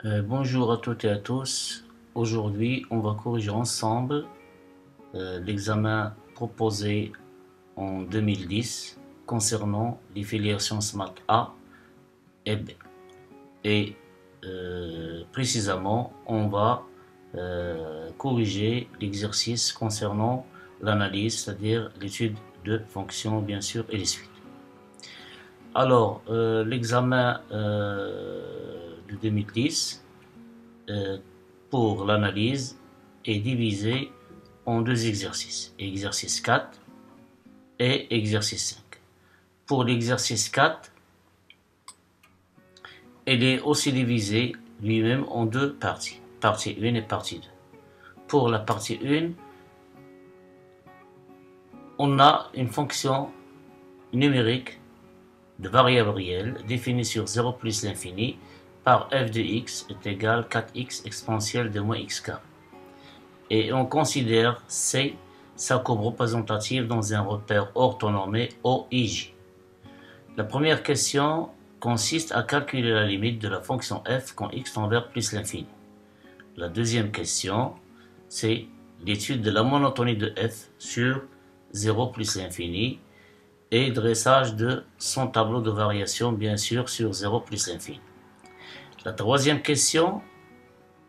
Bonjour à toutes et à tous. Aujourd'hui, on va corriger ensemble l'examen proposé en 2010 concernant les filières sciences maths A et B. Et précisément, on va corriger l'exercice concernant l'analyse, c'est-à-dire l'étude de fonctions, bien sûr, et les suites. Alors, l'examen de 2010 euh, pour l'analyse est divisé en deux exercices, exercice 4 et exercice 5. Pour l'exercice 4, il est aussi divisé lui-même en deux parties, partie 1 et partie 2. Pour la partie 1, on a une fonction numérique de variable réelle définie sur 0 plus l'infini par f de x est égal à 4x exponentielle de moins x carré. Et on considère C sa courbe représentative dans un repère orthonormé OIJ. La première question consiste à calculer la limite de la fonction f quand x tend vers plus l'infini. La deuxième question, c'est l'étude de la monotonie de f sur 0 plus l'infini et dressage de son tableau de variation, bien sûr, sur 0 plus l'infini. La troisième question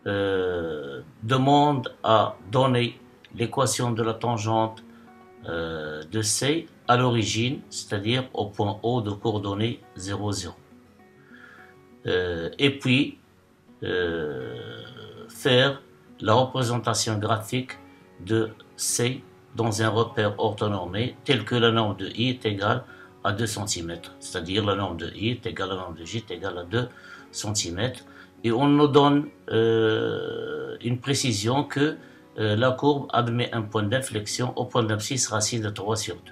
demande à donner l'équation de la tangente de C à l'origine, c'est-à-dire au point O de coordonnées 0, 0. Et puis, faire la représentation graphique de C dans un repère orthonormé tel que la norme de I est égale à 2 cm, c'est-à-dire la norme de I est égale à la norme de J est égale à 2 cm. Et on nous donne une précision que la courbe admet un point d'inflexion au point d'abscisse racine de 3 sur 2.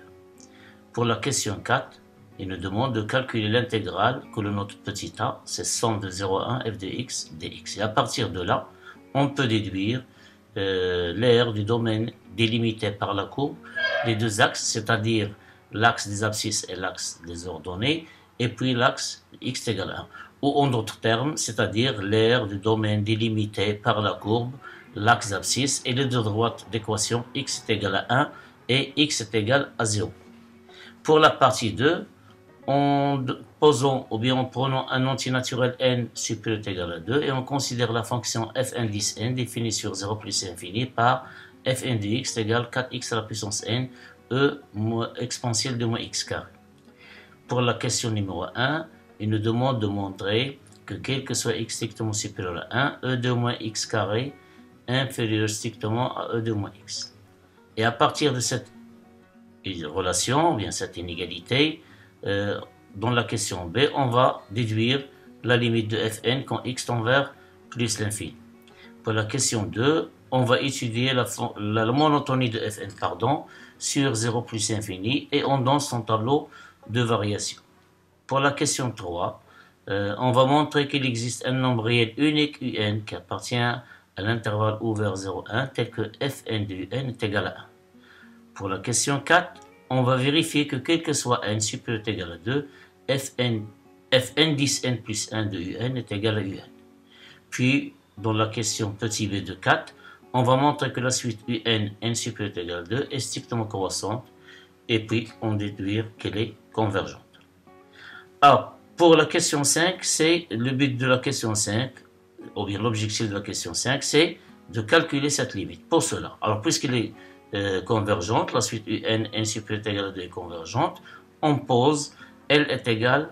Pour la question 4, il nous demande de calculer l'intégrale que l'on note petit a, c'est somme de 0 à 1 f de x dx. Et à partir de là, on peut déduire l'aire du domaine délimité par la courbe des deux axes, c'est-à-dire l'axe des abscisses et l'axe des ordonnées, et puis l'axe x égale 1. Ou en d'autres termes, c'est-à-dire l'aire du domaine délimité par la courbe, l'axe d'abscisse et les deux droites d'équation x est égal à 1 et x est égal à 0. Pour la partie 2, en posant ou bien en prenant un antinaturel n supérieur ou égal à 2 et on considère la fonction f indice n définie sur 0 plus infini par f n de x égale 4x à la puissance n e exponentielle de moins x carré. Pour la question numéro 1, il nous demande de montrer que quel que soit x strictement supérieur à 1, e de moins x carré inférieur strictement à e de moins x. Et à partir de cette relation, bien cette inégalité, dans la question B, on va déduire la limite de fn quand x tend vers plus l'infini. Pour la question 2, on va étudier la monotonie de fn sur 0 plus infini et on donne son tableau de variation. Pour la question 3, on va montrer qu'il existe un nombre réel unique un qui appartient à l'intervalle ouvert 0,1 tel que fn de un est égal à 1. Pour la question 4, on va vérifier que quel que soit n supérieur ou égal à 2, fn 10 n plus 1 de un est égal à un. Puis, dans la question petit b de 4, on va montrer que la suite n supérieur ou égal à 2 est strictement croissante et puis on déduire qu'elle est convergente. Alors, pour la question 5, c'est le but de la question 5, ou bien l'objectif de la question 5, c'est de calculer cette limite. Pour cela, alors puisqu'elle est convergente, la suite n supérieur égal à 2 est convergente, on pose L est égal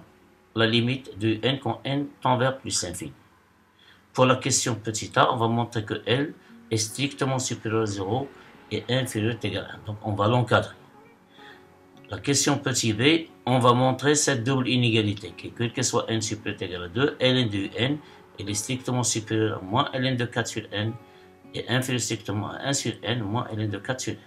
à la limite de n quand n tend vers plus l'infini. Pour la question petit a, on va montrer que L est strictement supérieur à 0 et inférieur est égal à 1. Donc on va l'encadrer. La question petit b, on va montrer cette double inégalité, que quel que soit n supérieur égal à 2, ln de n, elle est strictement supérieure à moins ln de 4 sur n, et inférieur strictement à 1 sur n moins ln de 4 sur n.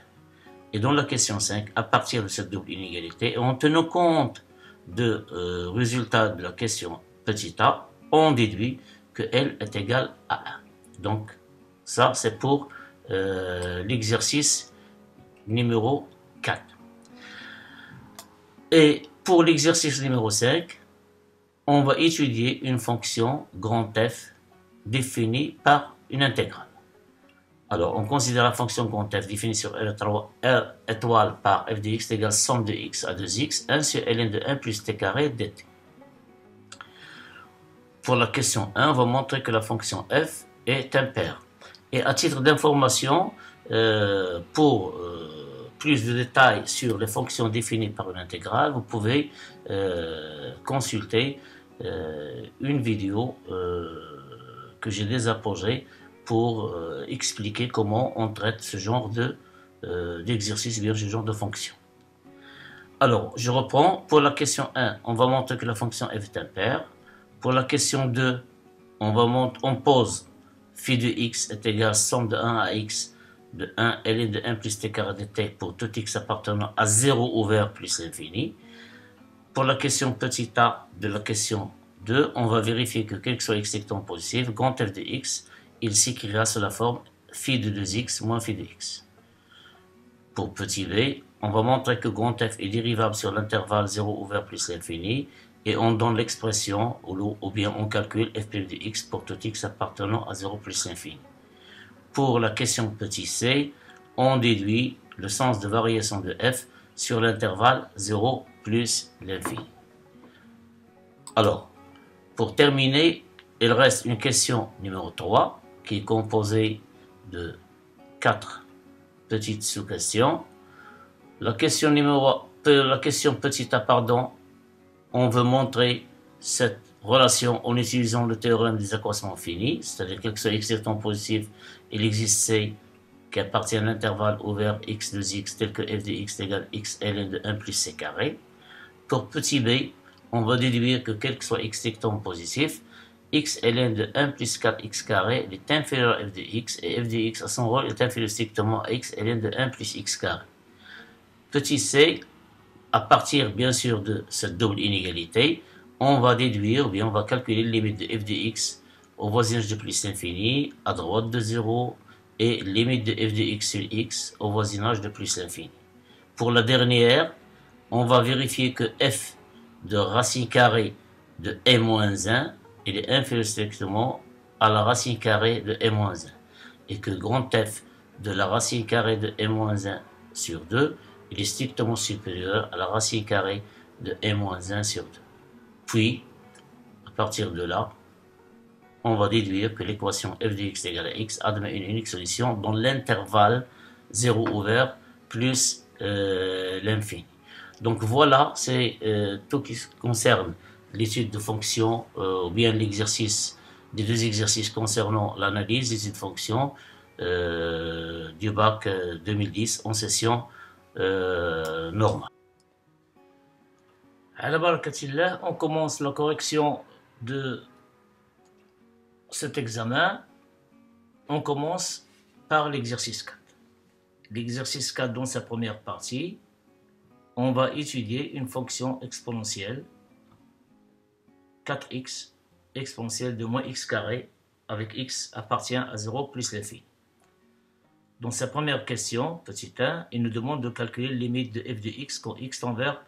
Et dans la question 5, à partir de cette double inégalité, et en tenant compte de résultat de la question petit a, on déduit que L est égal à 1. Donc, ça, c'est pour l'exercice numéro 4. Et pour l'exercice numéro 5, on va étudier une fonction grand F définie par une intégrale. Alors, on considère la fonction grand f définie sur R étoile par f de x égale somme de x à 2x, 1 sur ln de 1 plus t carré dt. Pour la question 1, on va montrer que la fonction f est impaire. Et à titre d'information, pour plus de détails sur les fonctions définies par une intégrale, vous pouvez consulter une vidéo que j'ai déjà posée pour expliquer comment on traite ce genre d'exercice, bien ce genre de fonction. Alors, je reprends. Pour la question 1, on va montrer que la fonction f est impaire. Pour la question 2, on pose phi de x est égal à somme de 1 à x de 1 ln de 1 plus t carré de t pour tout x appartenant à 0 ouvert plus l'infini. Pour la question petit a de la question 2, on va vérifier que quel que soit x étant positif, grand f de x, il s'écrira sous la forme phi de 2x moins phi de x. Pour petit b, on va montrer que grand f est dérivable sur l'intervalle 0 ouvert plus l'infini et on donne l'expression ou bien on calcule f' de x pour tout x appartenant à 0 plus l'infini. Pour la question petit c, on déduit le sens de variation de f sur l'intervalle 0 plus l'infini. Alors, pour terminer, il reste une question numéro 3 qui est composée de 4 petites sous-questions. La question petit a, pardon, on veut montrer cette relation en utilisant le théorème des accroissements finis, c'est-à-dire quel que soit x étant positif, il existe C qui appartient à l'intervalle ouvert x de x tel que f de x égale x ln de 1 plus c carré. Pour petit b, on va déduire que quel que soit x étant positif, x ln de 1 plus 4x carré est inférieur à f de x et f de x à son rôle est inférieur strictement à x ln de 1 plus x carré. Petit c, à partir bien sûr de cette double inégalité, on va déduire, ou bien on va calculer les limites de f de x au voisinage de plus l'infini, à droite de 0, et limite de f de x sur x au voisinage de plus l'infini. Pour la dernière, on va vérifier que f de racine carrée de m-1, il est inférieur strictement à la racine carrée de m-1, et que grand f de la racine carrée de m-1 sur 2, il est strictement supérieur à la racine carrée de m-1 sur 2. Puis, à partir de là, on va déduire que l'équation f de x égale à x admet une unique solution dans l'intervalle 0 ouvert plus l'infini. Donc voilà, c'est tout ce qui concerne l'étude de fonctions ou bien l'exercice des deux exercices concernant l'analyse des études de fonctions du bac 2010 en session normale. À la barakatillah, on commence la correction de cet examen. On commence par l'exercice 4. L'exercice 4, dans sa première partie, on va étudier une fonction exponentielle 4x exponentielle de moins x carré avec x appartient à 0 plus l'infini. Dans sa première question, petit 1, il nous demande de calculer la limite de f de x quand x tend vers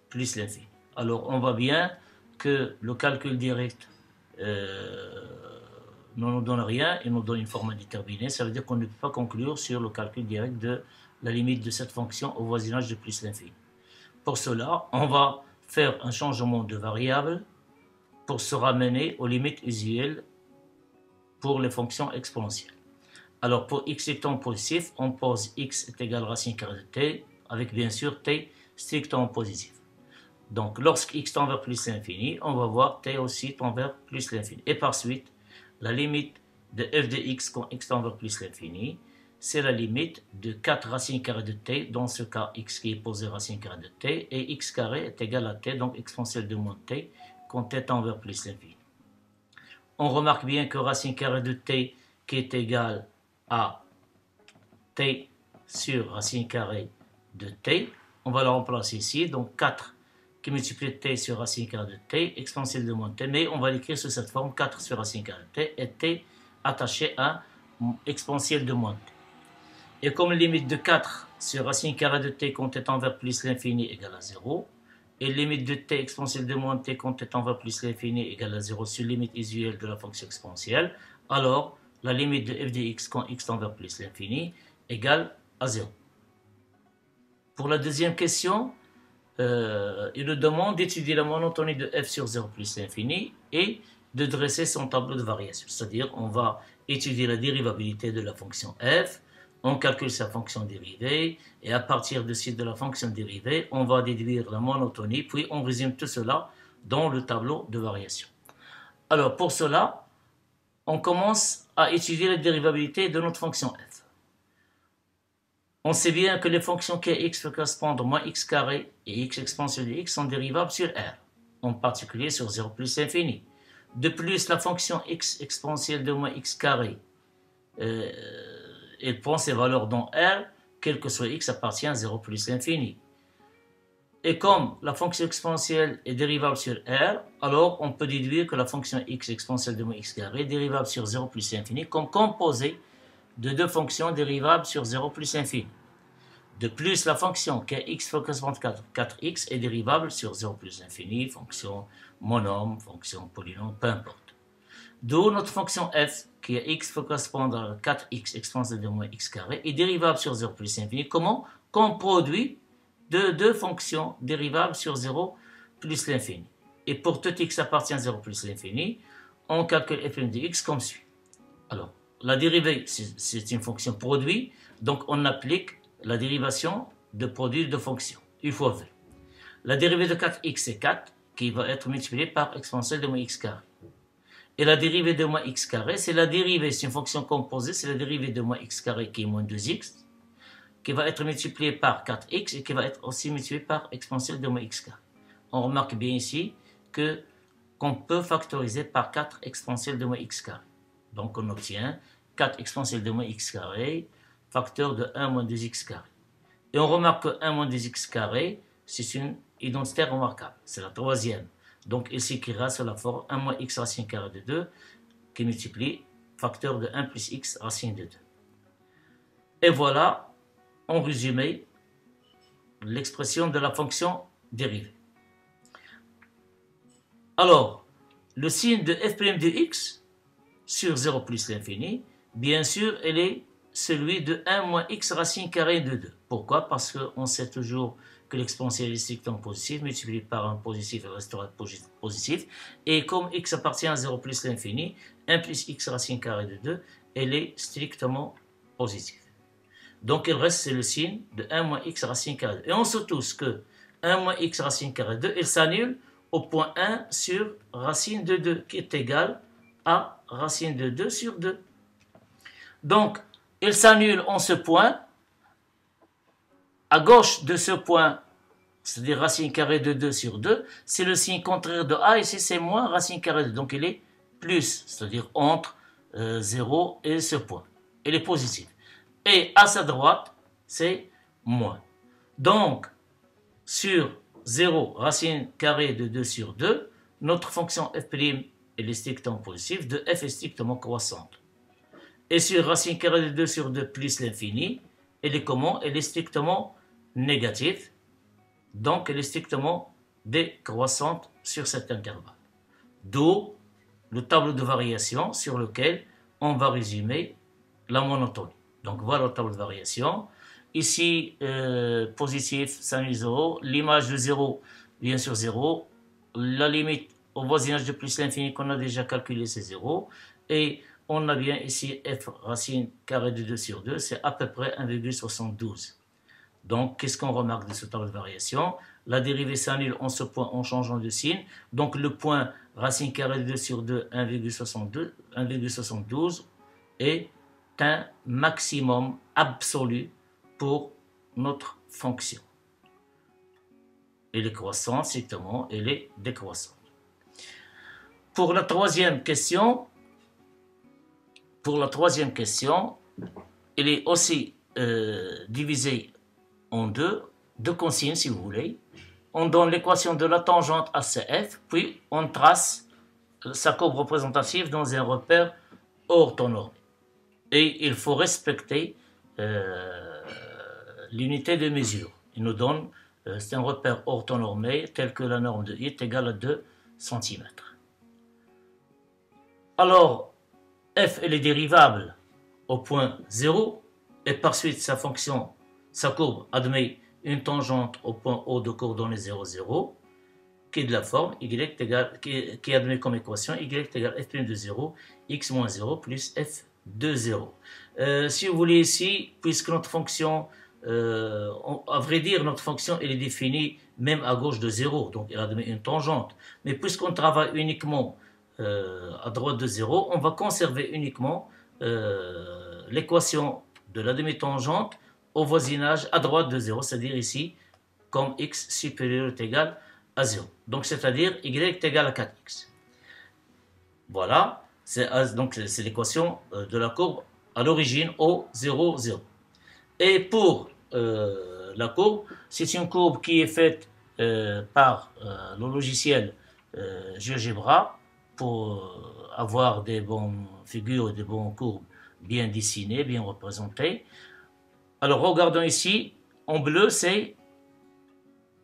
plus l'infini. Alors on voit bien que le calcul direct ne nous donne rien, il nous donne une forme indéterminée. Ça veut dire qu'on ne peut pas conclure sur le calcul direct de la limite de cette fonction au voisinage de plus l'infini. Pour cela, on va faire un changement de variable pour se ramener aux limites usuelles pour les fonctions exponentielles. Alors pour x étant positif, on pose x est égal à racine carrée de t, avec bien sûr t strictement positif. Donc lorsque x tend vers plus l'infini, on va voir t aussi tend vers plus l'infini. Et par suite, la limite de f de x quand x tend vers plus l'infini, c'est la limite de 4 racines carrées de t, dans ce cas x qui est posé racine carrée de t, et x carré est égal à t, donc exponentielle de moins t, quand t tend vers plus l'infini. On remarque bien que racine carrée de t qui est égale à t sur racine carrée de t, on va la remplacer ici, donc 4 qui multiplie t sur racine carrée de t, exponentielle de moins t, mais on va l'écrire sous cette forme 4 sur racine carrée de t, et t attaché à exponentielle de moins t. Et comme limite de 4 sur racine carrée de t quand t tend vers plus l'infini égale à 0, et limite de t exponentielle de moins t quand t tend vers plus l'infini égale à 0 sur limite usuelle de la fonction exponentielle, alors la limite de f de x quand x tend vers plus l'infini égale à 0. Pour la deuxième question, il nous demande d'étudier la monotonie de f sur 0 plus l'infini et de dresser son tableau de variation. C'est-à-dire, on va étudier la dérivabilité de la fonction f, on calcule sa fonction dérivée, et à partir de la fonction dérivée, on va déduire la monotonie, puis on résume tout cela dans le tableau de variation. Alors, pour cela, on commence à étudier la dérivabilité de notre fonction f. On sait bien que les fonctions kx peut correspondre moins x carré et x exponentielle de x sont dérivables sur R, en particulier sur 0 plus l'infini. De plus, la fonction x exponentielle de moins x carré, elle prend ses valeurs dans R, quel que soit x appartient à 0 plus l'infini. Et comme la fonction exponentielle est dérivable sur R, alors on peut déduire que la fonction x exponentielle de moins x carré est dérivable sur 0 plus l'infini comme composée de deux fonctions dérivables sur 0 plus l'infini. De plus, la fonction kx peut correspondre à 4x est dérivable sur 0 plus l'infini, fonction monome, fonction polynôme, peu importe. D'où notre fonction f, qui est x peut correspondre à 4x exponentielle de moins x carré, est dérivable sur 0 plus l'infini. Comment? Comme produit de deux fonctions dérivables sur 0 plus l'infini. Et pour tout x appartient à 0 plus l'infini, on calcule f' de x comme suit. Alors, la dérivée, c'est une fonction produit, donc on applique la dérivation de produit de fonction, u fois v. La dérivée de 4x, c'est 4, qui va être multipliée par exponentielle de moins x carré. Et la dérivée de moins x carré, c'est la dérivée, c'est une fonction composée, c'est la dérivée de moins x carré qui est moins 2x, qui va être multipliée par 4x et qui va être aussi multipliée par exponentielle de moins x carré. On remarque bien ici qu'on peut factoriser par 4 exponentielle de moins x carré. Donc on obtient 4 exponentielle de moins x carré, facteur de 1 moins 2x carré. Et on remarque que 1 moins 2x carré, c'est une identité remarquable. C'est la troisième. Donc il s'écrira sous la forme 1 moins x racine carrée de 2 qui multiplie facteur de 1 plus x racine de 2. Et voilà, en résumé, l'expression de la fonction dérivée. Alors, le signe de f' de x sur 0 plus l'infini, bien sûr, elle est celui de 1 moins x racine carrée de 2. Pourquoi? Parce qu'on sait toujours que l'exponentielle est strictement positive, multipliée par un positif, elle restera positif. Et comme x appartient à 0 plus l'infini, 1 plus x racine carrée de 2, elle est strictement positive. Donc il reste, c'est le signe de 1 moins x racine carrée de 2. Et on sait tous que 1 moins x racine carrée de 2, il s'annule au point 1 sur racine de 2, qui est égal à racine de 2 sur 2. Donc, il s'annule en ce point. À gauche de ce point, c'est-à-dire racine carrée de 2 sur 2, c'est le signe contraire de a, ici c'est moins racine carrée de 2. Donc il est plus, c'est-à-dire entre 0 et ce point. Il est positif. Et à sa droite, c'est moins. Donc, sur 0 racine carrée de 2 sur 2, notre fonction f' elle est strictement positive, de f est strictement croissante. Et sur racine carrée de 2 sur 2 plus l'infini, elle est comment? Elle est strictement négative, donc elle est strictement décroissante sur cet intervalle. D'où le tableau de variation sur lequel on va résumer la monotonie. Donc voilà le tableau de variation. Ici, positif, sinus 0, l'image de 0 vient sur 0, la limite au voisinage de plus l'infini qu'on a déjà calculé, c'est 0, et on a bien ici f racine carrée de 2 sur 2, c'est à peu près 1,72. Donc, qu'est-ce qu'on remarque de ce tableau de variation? La dérivée s'annule en ce point en changeant de signe. Donc, le point racine carrée de 2 sur 2, 1,72 est un maximum absolu pour notre fonction. Elle est croissante, strictement, elle est décroissante. Pour la troisième question, elle est aussi divisée en deux consignes si vous voulez. On donne l'équation de la tangente à CF, puis on trace sa courbe représentative dans un repère orthonormé. Et il faut respecter l'unité de mesure. Il nous donne c'est un repère orthonormé tel que la norme de i est égale à 2 cm. Alors, f elle est dérivable au point 0 et par suite sa fonction, sa courbe admet une tangente au point O de coordonnées 0, 0 qui est de la forme y égale, qui admet comme équation y égale f' de 0, x moins 0 plus f de 0. Si vous voulez ici, puisque notre fonction, à vrai dire, notre fonction elle est définie même à gauche de 0, donc elle admet une tangente. Mais puisqu'on travaille uniquement à droite de 0, on va conserver uniquement l'équation de la demi-tangente au voisinage à droite de 0, c'est-à-dire ici, comme x supérieur est égal à 0. Donc, c'est-à-dire y est égal à 4x. Voilà, donc c'est l'équation de la courbe à l'origine au 0, 0. Et pour la courbe, c'est une courbe qui est faite par le logiciel GeoGebra pour avoir des bonnes figures, des bonnes courbes bien dessinées, bien représentées. Alors, regardons ici, en bleu, c'est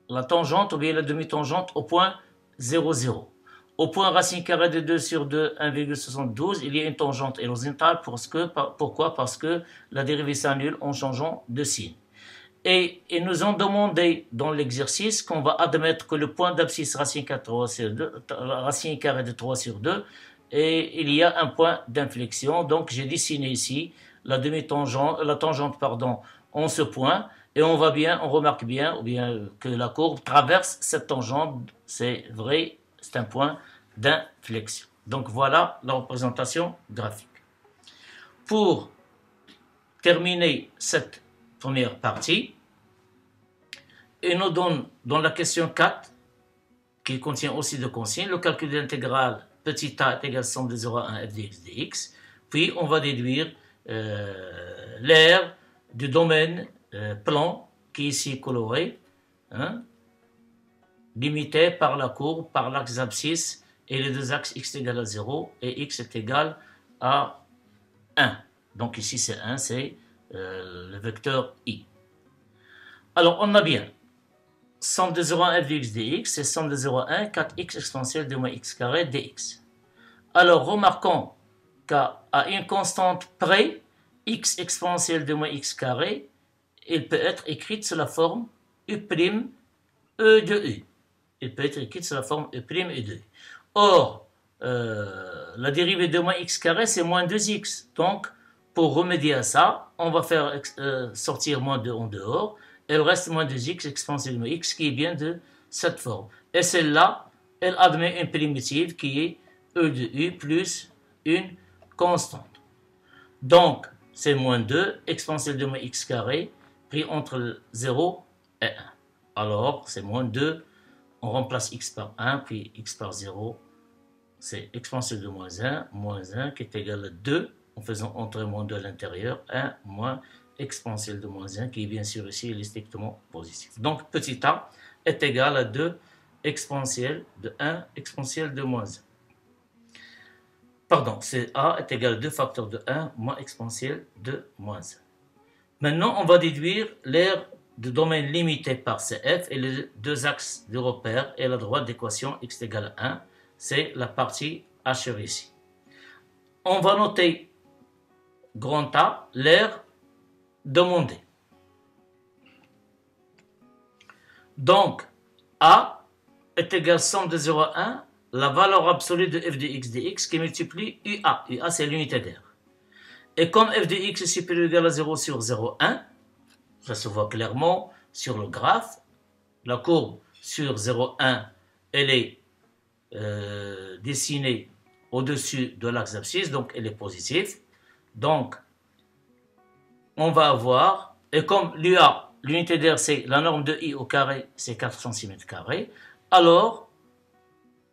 la tangente ou bien la demi-tangente au point 0, 0. Au point racine carrée de 2 sur 2, 1,72, il y a une tangente horizontale. Pourquoi? Parce que la dérivée s'annule en changeant de signe. Et ils nous ont demandé dans l'exercice qu'on va admettre que le point d'abscisse racine carrée de 3 sur 2, et il y a un point d'inflexion. Donc j'ai dessiné ici la tangente en ce point. Et on remarque bien, que la courbe traverse cette tangente, c'est vrai, c'est un point d'inflexion. Donc voilà la représentation graphique. Pour terminer cette première partie, il nous donne dans la question 4, qui contient aussi deux consignes, le calcul de l'intégrale petit a est égal à somme de 0 à 1 f dx dx, puis on va déduire l'aire du domaine plan qui est ici coloré, hein, limité par la courbe, par l'axe abscisse et les deux axes x est égal à 0 et x est égal à 1. Donc ici c'est 1, c'est le vecteur i. Alors on a bien somme de 0 à 1 f de x dx, c'est somme de 0 à 1, 4x exponentielle de moins x carré dx. Alors remarquons qu'à une constante près, x exponentielle de moins x carré, il peut être écrite sous la forme u' e de u. Il peut être écrite sous la forme u' e de u. Or, la dérivée de moins x carré, c'est moins 2x. Donc, pour remédier à ça, on va faire sortir moins 2 en dehors. Et il reste moins 2x exponentielle de moins x qui est bien de cette forme. Et celle-là, elle admet une primitive qui est e de u plus une constante. Donc, c'est moins 2 exponentielle de moins x carré pris entre 0 et 1. Alors, c'est moins 2, on remplace x par 1, puis x par 0, c'est exponentielle de moins 1 qui est égal à 2, en faisant entrer moins 2 à l'intérieur, 1 moins exponentielle de moins 1, qui est bien sûr ici, il est strictement positif. Donc, petit a est égal à 2 exponentielle de 1 exponentielle de moins 1. Pardon, c'est a est égal à 2 facteurs de 1 moins exponentielle de moins 1. Maintenant, on va déduire l'aire de domaine limité par CF et les deux axes de repère et la droite d'équation x égale à 1. C'est la partie H ici. On va noter grand A, l'aire demandée. Donc, A est égal à somme de 0 à 1, la valeur absolue de f de x dx qui multiplie UA. UA, c'est l'unité d'aire. Et comme f de x est supérieur ou égal à 0 sur 0, 1, ça se voit clairement sur le graphe, la courbe sur 0, 1, elle est dessinée au-dessus de l'axe d'abscisse, donc elle est positive. Donc, on va avoir, et comme l'UA, l'unité d'aire, c'est la norme de i au carré, c'est 4 cm², alors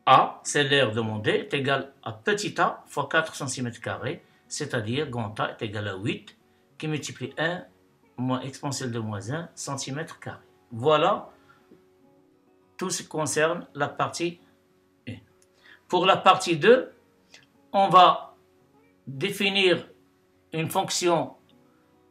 A, c'est l'aire demandée, est égal à petit a fois 4 cm², c'est-à-dire grand A est égal à 8, qui multiplie 1 moins exponentielle de moins 1 cm². Voilà tout ce qui concerne la partie 1. Pour la partie 2, on va définir une fonction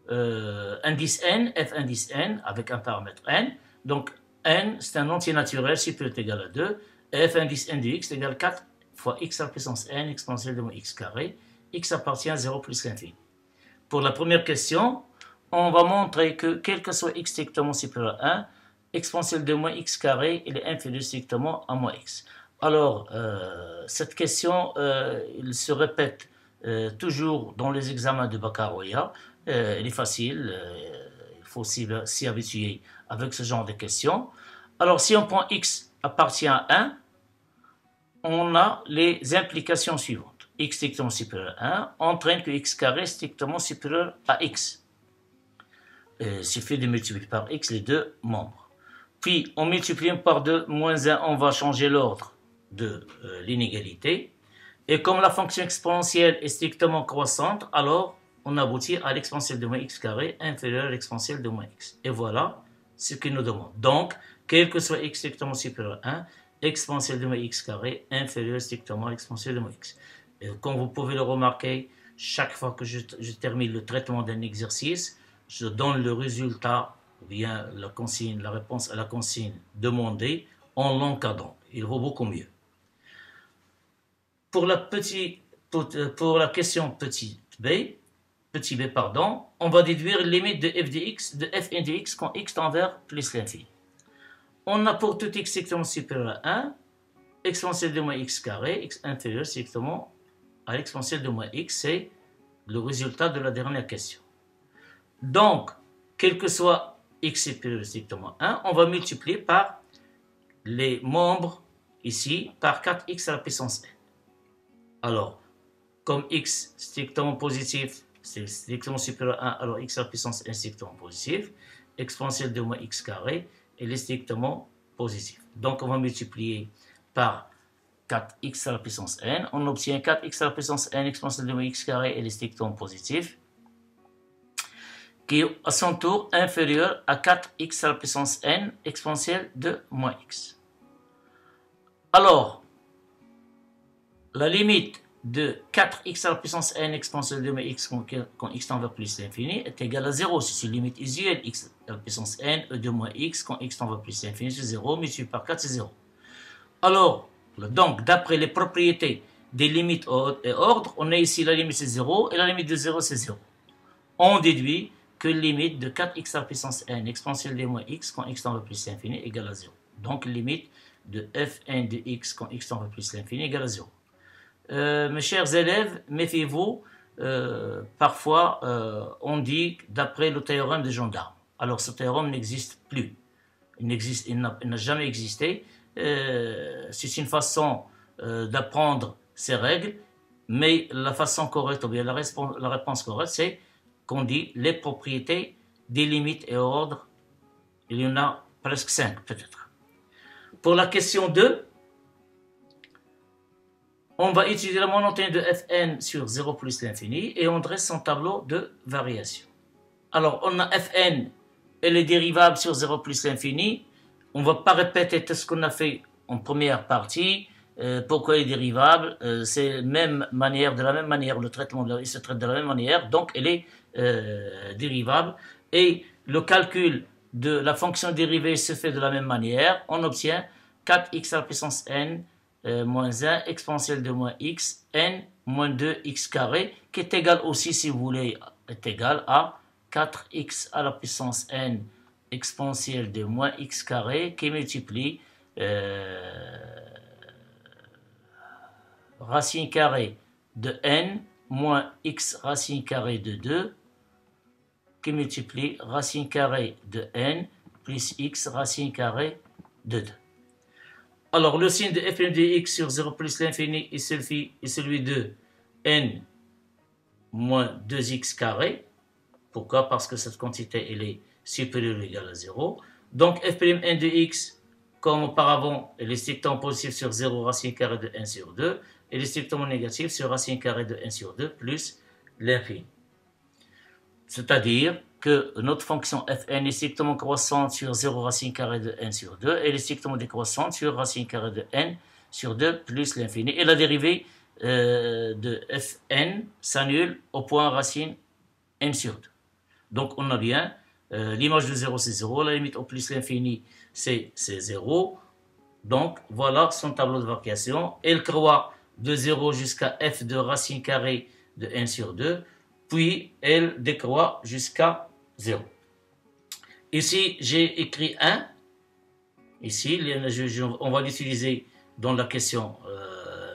indice n, f indice n, avec un paramètre n. Donc, n, c'est un entier naturel supérieur ou égal à 2, et f indice n de x est égal à 4 fois x à la puissance n exponentielle de moins x carré, x appartient à 0 plus l'infini. Pour la première question, on va montrer que quel que soit x strictement supérieur à 1, exponentielle de moins x carré, il est inférieur strictement à moins x. Alors, cette question, il se répète toujours dans les examens de baccalauréat. Elle est facile, il faut s'y habituer avec ce genre de questions. Alors, si on prend x appartient à 1, on a les implications suivantes. X strictement supérieur à 1 entraîne que x carré est strictement supérieur à x. Il suffit de multiplier par x les deux membres. Puis, en multipliant par 2 moins 1, on va changer l'ordre de l'inégalité. Et comme la fonction exponentielle est strictement croissante, alors on aboutit à l'exponentielle de moins x carré inférieure à l'exponentielle de moins x. Et voilà ce qu'il nous demande. Donc, quel que soit x strictement supérieur à 1, exponentielle de moins x carré inférieure strictement à l'exponentielle de moins x. Et comme vous pouvez le remarquer, chaque fois que je termine le traitement d'un exercice, je donne le résultat, ou bien la réponse à la consigne demandée en l'encadrant. Il vaut beaucoup mieux. Pour la question petit b, on va déduire la limite de f de fn de x quand x tend vers plus l'infini. On a pour tout x strictement supérieur à 1, exponentielle de moins x carré, x inférieur strictement à l'exponentielle de moins x, c'est le résultat de la dernière question. Donc, quel que soit x supérieur strictement à 1, on va multiplier par les membres ici par 4x à la puissance n. Alors, comme x strictement positif, c'est strictement supérieur à 1, alors x à la puissance n strictement positif, exponentielle de moins x carré, elle est strictement positive. Donc, on va multiplier par 4x à la puissance n. On obtient 4x à la puissance n exponentielle de moins x carré, elle est strictement positive, qui est à son tour inférieur à 4x à la puissance n exponentielle de moins x. Alors, la limite de 4x à la puissance n exponentielle de moins x quand x tend vers plus l'infini est égale à 0. C'est une limite usuelle, x à la puissance n e de moins x quand x tend vers plus l'infini, c'est 0, multiplié par 4, c'est 0. Alors, donc, d'après les propriétés des limites et ordres, on a ici la limite c'est 0 et la limite de 0 c'est 0. On déduit que la limite de 4x à la puissance n exponentielle de moins x quand x tend vers plus l'infini égale à 0. Donc, limite de fn de x quand x tend vers plus l'infini égale à 0. Mes chers élèves, méfiez-vous, parfois on dit d'après le théorème de gendarme. Alors ce théorème n'existe plus, il n'a jamais existé. C'est une façon d'apprendre ces règles, mais la façon correcte, ou bien la réponse correcte, c'est qu'on dit les propriétés des limites et ordres. Il y en a presque 5 peut-être. Pour la question 2, on va étudier la monotone de Fn sur 0 plus l'infini et on dresse son tableau de variation. Alors, on a Fn et les dérivables sur 0 plus l'infini. On ne va pas répéter tout ce qu'on a fait en première partie. Pourquoi les dérivables? C'est de la même manière, le traitement il se traite de la même manière, donc elle est dérivable. Et le calcul de la fonction dérivée se fait de la même manière. On obtient 4x à la puissance n moins 1 exponentielle de moins x n moins 2x carré, qui est égal aussi, si vous voulez, est égal à 4x à la puissance n exponentielle de moins x carré, qui multiplie racine carrée de n moins x racine carrée de 2, qui multiplie racine carrée de n plus x racine carrée de 2. Alors, le signe de f' de x sur 0 plus l'infini est celui de n moins 2x carré. Pourquoi? Parce que cette quantité elle est supérieure ou égale à 0. Donc, f'n de x, comme auparavant, elle est strictement positive sur 0 racine carrée de n sur 2. Elle est strictement négative sur racine carrée de n sur 2 plus l'infini. C'est-à-dire que notre fonction fn est strictement croissante sur 0 racine carrée de n sur 2, et elle est strictement décroissante sur racine carrée de n sur 2 plus l'infini. Et la dérivée de fn s'annule au point racine n sur 2. Donc on a bien l'image de 0 c'est 0, la limite au plus l'infini c'est 0. Donc, voilà son tableau de variation. Elle croît de 0 jusqu'à f de racine carrée de n sur 2, puis elle décroît jusqu'à 0. Ici, j'ai écrit 1. Ici, on va l'utiliser dans la question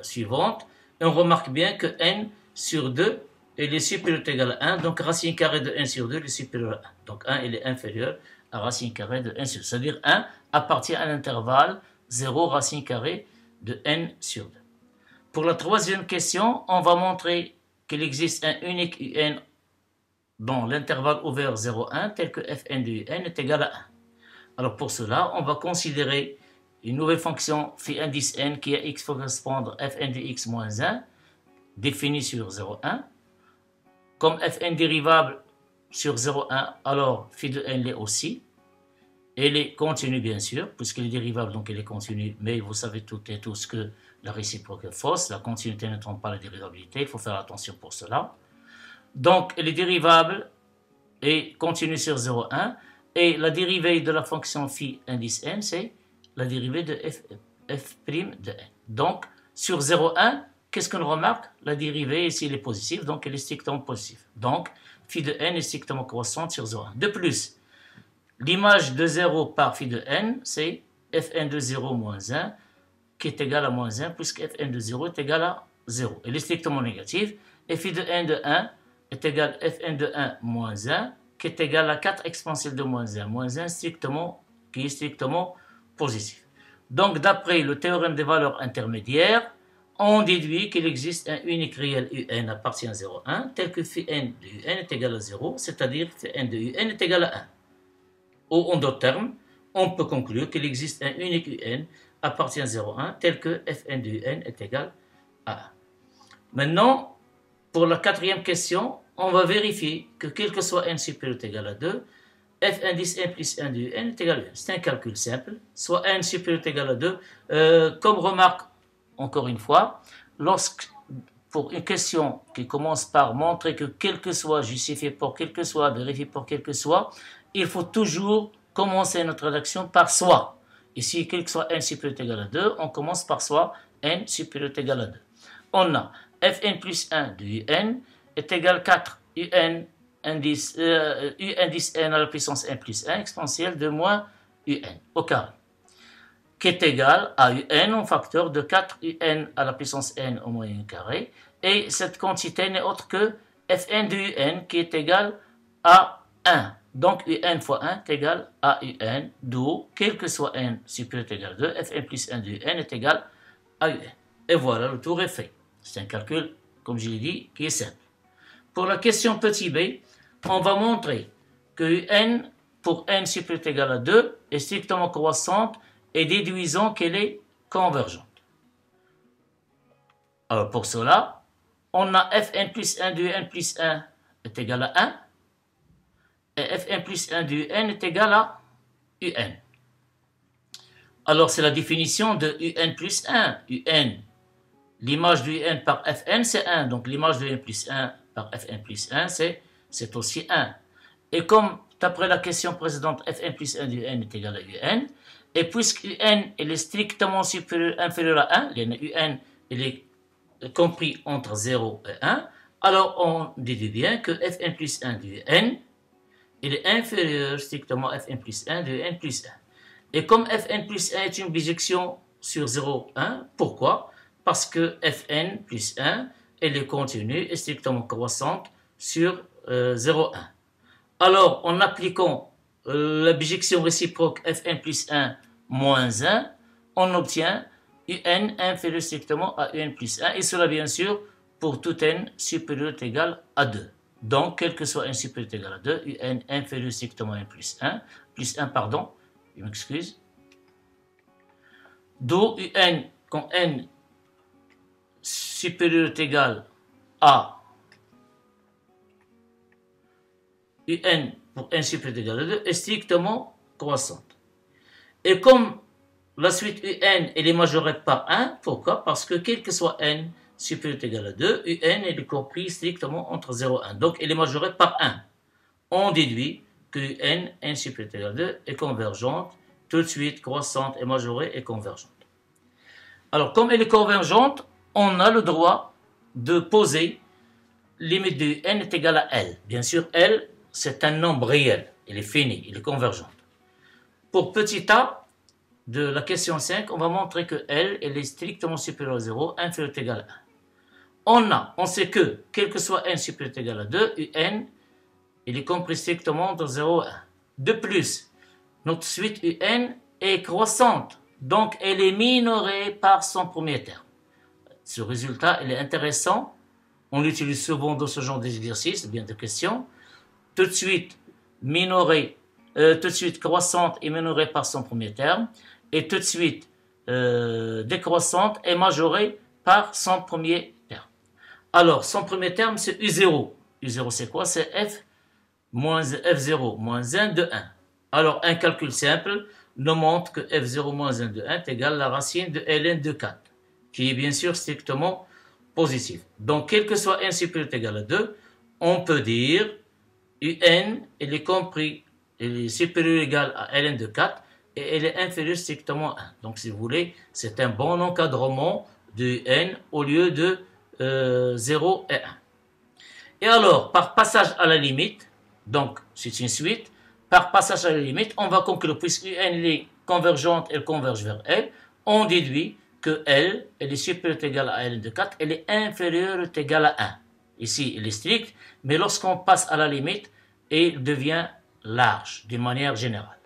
suivante. Et on remarque bien que n sur 2, elle est supérieure ou égale à 1. Donc, racine carrée de n sur 2, elle est supérieure à 1. Donc, 1, elle est inférieure à racine carrée de n sur 2. C'est-à-dire 1 appartient à l'intervalle 0 racine carrée de n sur 2. Pour la troisième question, on va montrer qu'il existe un unique un dans l'intervalle ouvert 0,1 tel que fn de un est égal à 1. Alors pour cela, on va considérer une nouvelle fonction phi indice n qui est x correspondre fn de x moins 1 définie sur 0,1. Comme fn dérivable sur 0,1, alors phi de n l'est aussi. Elle est continue bien sûr, puisqu'elle est dérivable, donc elle est continue, mais vous savez toutes et tous que la réciproque est fausse, la continuité ne trompe pas la dérivabilité, il faut faire attention pour cela. Donc elle est dérivable et continue sur 0,1, et la dérivée de la fonction phi indice n, c'est la dérivée de f' de n. Donc sur 0,1, qu'est-ce qu'on remarque? La dérivée ici elle est positive, donc elle est strictement positive. Donc phi de n est strictement croissante sur 0,1. De plus, l'image de 0 par phi de n, c'est fn de 0 moins 1, qui est égal à moins 1, puisque fn de 0 est égal à 0. Elle est strictement négative. Et phi de n de 1 est égal à fn de 1 moins 1, qui est égal à 4 exponentielle de moins 1. Moins 1 qui est strictement positif. Donc, d'après le théorème des valeurs intermédiaires, on déduit qu'il existe un unique réel un appartient à 0,1, tel que phi n de un est égal à 0, c'est-à-dire phi n de un est égal à 1. Ou en d'autres termes, on peut conclure qu'il existe un unique un appartient à 0,1 tel que fn de un est égal à 1. Maintenant, pour la quatrième question, on va vérifier que quel que soit n supérieur ou égal à 2, f indice n plus 1 de n est égal à 1. C'est un calcul simple, soit n supérieur ou égal à 2. Comme remarque, encore une fois, pour une question qui commence par montrer que quel que soit, justifié pour quel que soit, vérifié pour quel que soit, il faut toujours commencer notre rédaction par soit. Ici, quel que soit n supérieur ou égal à 2, on commence par soit n supérieur ou égal à 2. On a fn plus 1 de un est égal à 4 un indice n à la puissance n plus 1 exponentielle de moins un au carré, qui est égal à un en facteur de 4 un à la puissance n au moins 1 carré. Et cette quantité n'est autre que fn de un qui est égal à 1. Donc, un fois 1 est égal à un, d'où, quel que soit n supérieur ou égal à 2, fn plus 1 de n est égal à un. Et voilà, le tour est fait. C'est un calcul, comme je l'ai dit, qui est simple. Pour la question petit b, on va montrer que n pour n supérieur ou égal à 2 est strictement croissante et déduisons qu'elle est convergente. Alors, pour cela, on a fn plus 1 de n plus 1 est égal à 1. Et fn plus 1 de un est égal à un. Alors, c'est la définition de un plus 1. un, l'image de un par fn, c'est 1. Donc, l'image de un plus 1 par fn plus 1, c'est aussi 1. Et comme, d'après la question précédente, fn plus 1 de un est égal à un, et puisque un est strictement inférieur à 1, un il est compris entre 0 et 1, alors on déduit bien que fn plus 1 de n il est inférieur strictement à fn plus 1 de n plus 1. Et comme fn plus 1 est une bijection sur 0, 1, pourquoi? Parce que fn plus 1, elle est continue et strictement croissante sur 0, 1. Alors, en appliquant la bijection réciproque fn plus 1 moins 1, on obtient un inférieur strictement à un plus 1, et cela bien sûr pour tout n supérieur ou égal à 2. Donc, quel que soit n supérieur ou égal à 2, un inférieur strictement à n plus 1, pardon, je m'excuse. D'où un, quand n supérieur ou égal à un pour n supérieur ou égal à 2 est strictement croissante. Et comme la suite un elle est majorée par 1, pourquoi? Parce que quel que soit n supérieur ou égal à 2, un est compris strictement entre 0 et 1. Donc, elle est majorée par 1. On déduit que n supérieur ou égal à 2 est convergente tout de suite croissante et majorée et convergente. Alors, comme elle est convergente, on a le droit de poser limite de n est égale à L. Bien sûr, L, c'est un nombre réel. Il est fini, il est convergent. Pour petit a de la question 5, on va montrer que L, elle est strictement supérieure à 0, inférieure ou égale à 1. On sait que, quel que soit n supérieur ou égal à 2, un, il est compris strictement entre 0 et 1. De plus, notre suite un est croissante, donc elle est minorée par son premier terme. Ce résultat, il est intéressant. On l'utilise souvent dans ce genre d'exercice, bien de questions. Tout de suite minorée, tout de suite croissante et minorée par son premier terme, et tout de suite décroissante et majorée par son premier terme. Alors, son premier terme, c'est U0. U0, c'est quoi? C'est F moins F0 moins 1 de 1. Alors, un calcul simple nous montre que F0 moins 1 de 1 est égal à la racine de Ln de 4, qui est bien sûr strictement positif. Donc, quel que soit n supérieur ou égal à 2, on peut dire un, il est compris, il est supérieur ou égal à Ln de 4 et elle est inférieure strictement à 1. Donc, si vous voulez, c'est un bon encadrement de n au lieu de 0 et 1. Et alors, par passage à la limite, donc c'est une suite, par passage à la limite, on va conclure, puisque n est convergente, elle converge vers L, on déduit que L, elle est supérieure ou égale à Ln de 4, elle est inférieure ou égale à 1. Ici, elle est stricte, mais lorsqu'on passe à la limite, elle devient large, d'une manière générale.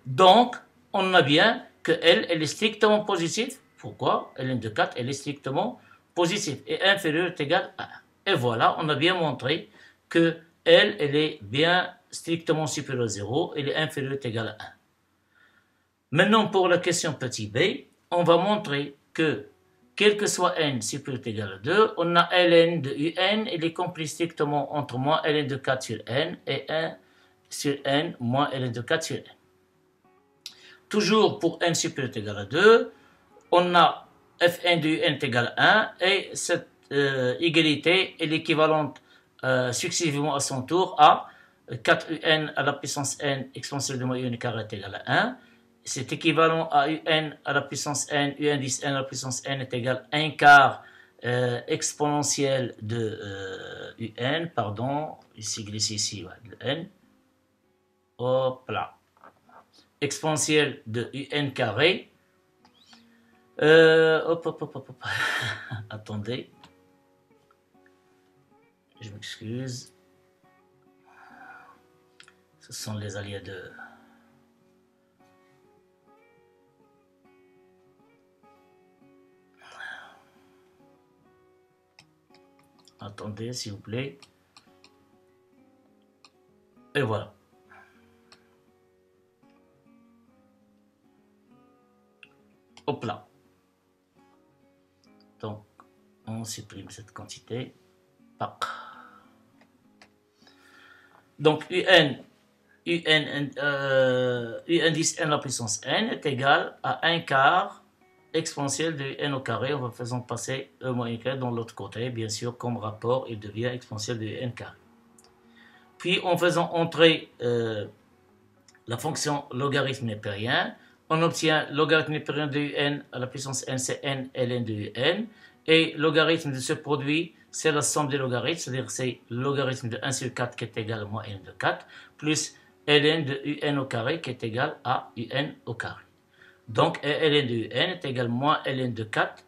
Donc, on a bien que L, elle est strictement positive. Pourquoi? Ln de 4, elle est strictement positive et inférieure ou égale à 1. Et voilà, on a bien montré que L, elle est bien strictement supérieure à 0, elle est inférieure ou égale à 1. Maintenant, pour la question petit b, on va montrer que, quel que soit n supérieur ou égal à 2, on a ln de un, il est compris strictement entre moins ln de 4 sur n et 1 sur n moins ln de 4 sur n. Toujours pour n supérieur ou égal à 2, on a fn de un est égal à 1 et cette égalité est l'équivalente successivement à son tour à 4un à la puissance n exponentielle de moins un carré est égal à 1. C'est équivalent à un à la puissance n, un 10 n à la puissance n est égal à 1 quart exponentielle de un, pardon, ici glissé ici, ouais, de n. Hop là. Exponentielle de un carré. Hop. Attendez. Je m'excuse. Ce sont les aléas de... Attendez, s'il vous plaît. Et voilà. Hop là. Donc, on supprime cette quantité. Pac. Donc, un 10 n à la puissance n est égal à 1 quart exponentielle de n au carré en faisant passer e moins n carré dans l'autre côté. Bien sûr, comme rapport, il devient exponentielle de n carré. Puis, en faisant entrer la fonction logarithme népérien, on obtient logarithme népérien de n à la puissance n, c'est n ln de n. Et logarithme de ce produit, c'est la somme des logarithmes, c'est-à-dire c'est le logarithme de 1 sur 4 qui est égal à moins n de 4, plus ln de un au carré qui est égal à un au carré. Donc, ln de un est égal à moins ln de 4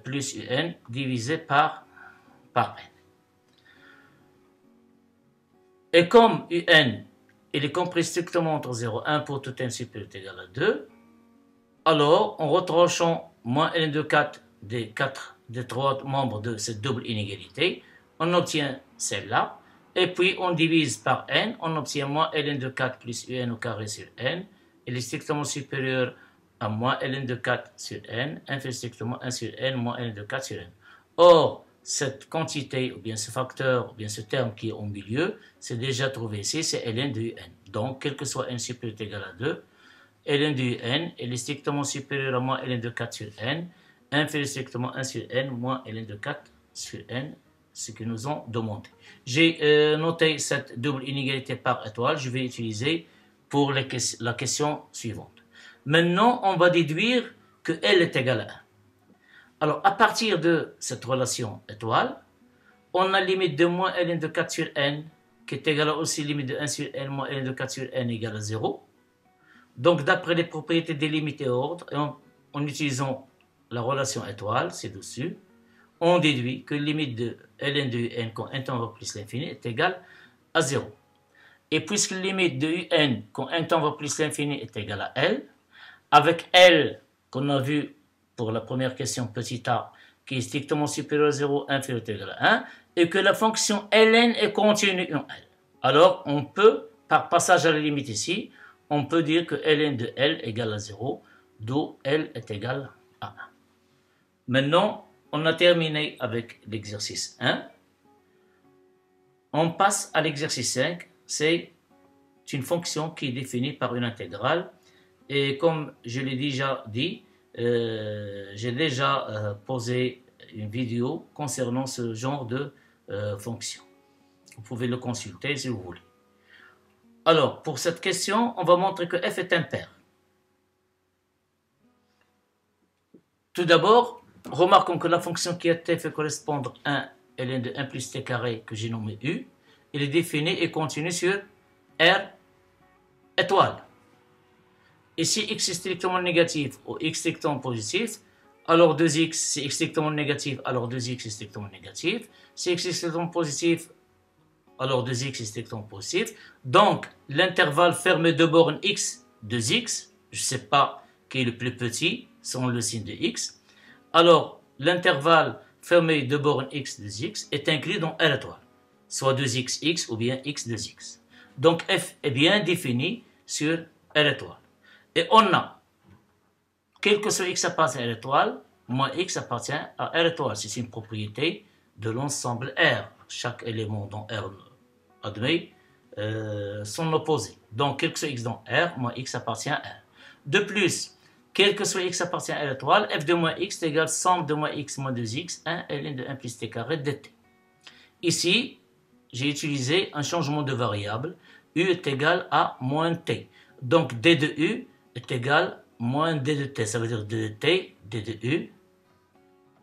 plus un divisé par n. Et comme un, il est compris strictement entre 0 et 1 pour tout n supérieur ou égal à 2, alors, en retranchant moins ln de 4 des 3 membres de cette double inégalité, on obtient celle-là. Et puis, on divise par n, on obtient moins ln de 4 plus un au carré sur n. Il est strictement supérieur à moins ln de 4 sur n, inférieur strictement 1 sur n, moins ln de 4 sur n. Or, cette quantité, ou bien ce facteur, ou bien ce terme qui est au milieu, c'est déjà trouvé ici, c'est ln de n. Donc, quel que soit n supérieur ou égal à 2, ln de n, il est strictement supérieur à moins ln de 4 sur n, inférieur strictement 1 sur n, moins ln de 4 sur n, ce que nous ont demandé. J'ai noté cette double inégalité par étoile, je vais utiliser pour la question suivante. Maintenant, on va déduire que L est égal à 1. Alors, à partir de cette relation étoile, on a limite de moins ln de 4 sur n, qui est égale à aussi limite de 1 sur n moins ln de 4 sur n égale à 0. Donc, d'après les propriétés des limites et ordres, et en utilisant la relation étoile, c'est dessus, on déduit que limite de ln de un quand n tend vers plus l'infini est égale à 0. Et puisque la limite de un quand n tend vers plus l'infini est égale à L, avec L qu'on a vu pour la première question petit a, qui est strictement supérieur à 0, inférieur ou égal à 1, et que la fonction ln est continue en L. Alors, on peut, par passage à la limite ici, on peut dire que ln de L égale à 0, d'où L est égal à 1. Maintenant, on a terminé avec l'exercice 1. On passe à l'exercice 5. C'est une fonction qui est définie par une intégrale. Et comme je l'ai déjà dit, j'ai déjà posé une vidéo concernant ce genre de fonction. Vous pouvez le consulter si vous voulez. Alors, pour cette question, on va montrer que f est impair. Tout d'abord, remarquons que la fonction qui à t fait correspondre à 1 ln de 1 plus t carré que j'ai nommé u, elle est définie et continue sur R étoile. Et si x est strictement négatif ou x strictement positif, alors 2x, si x strictement négatif, alors 2x est strictement négatif. Si x est strictement positif, alors 2x est strictement positif. Donc, l'intervalle fermé de borne x, 2x, je ne sais pas qui est le plus petit, selon le signe de x. Alors, l'intervalle fermé de borne x, 2x, est inclus dans R étoile, soit 2xx ou bien x, 2x. Donc, f est bien défini sur R étoile. Et on a, quel que soit x appartient à R étoile, moins x appartient à R étoile. C'est une propriété de l'ensemble R. Chaque élément dans R admet son opposé. Donc, quel que soit x dans R, moins x appartient à R. De plus, quel que soit x appartient à R étoile, f de moins x est égal à somme de moins x moins 2x, 1 ln de 1 plus t carré dt. Ici, j'ai utilisé un changement de variable. U est égal à moins t. Donc, d de u est égal à moins d de t. Ça veut dire d de t, d de u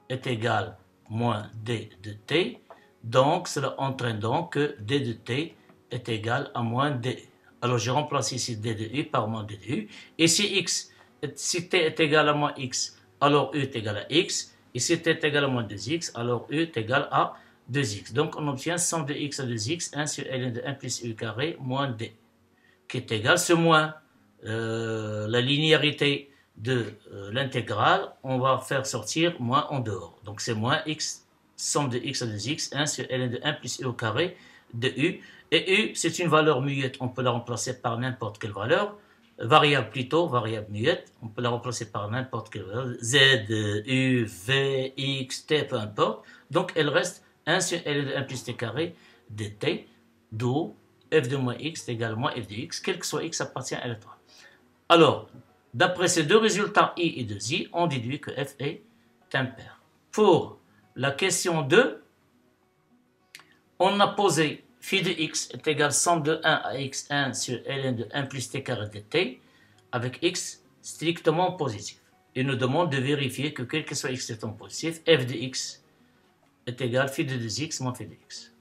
est égal à moins d de t. Donc, cela entraîne donc que d de t est égal à moins d. Alors, je remplace ici d de u par moins d de u. Et si t est égal à moins x, alors u est égal à x. Et si t est égal à moins 2x, alors u est égal à 2x. Donc, on obtient somme de x à 2x, 1 sur ln de 1 plus u carré moins d, qui est égal à ce moins. La linéarité de l'intégrale, on va faire sortir moins en dehors. Donc, c'est moins x, somme de x à 2x, 1 sur ln de 1 plus u au carré de u. Et u, c'est une valeur muette. On peut la remplacer par n'importe quelle valeur. Variable plutôt, variable muette. On peut la remplacer par n'importe quelle valeur. Z, u, v, x, t, peu importe. Donc, elle reste 1 sur ln de 1 plus t carré de t, d'où f de moins x est égal à moins f de x, quel que soit x appartient à l'étoile. Alors, d'après ces deux résultats i et 2i, on déduit que f est impair. Pour la question 2, on a posé phi de x est égal à somme de 1 à x1 sur ln de 1 plus t carré de t, avec x strictement positif. Il nous demande de vérifier que quel que soit x strictement positif, f de x est égal à phi de 2x moins phi de x.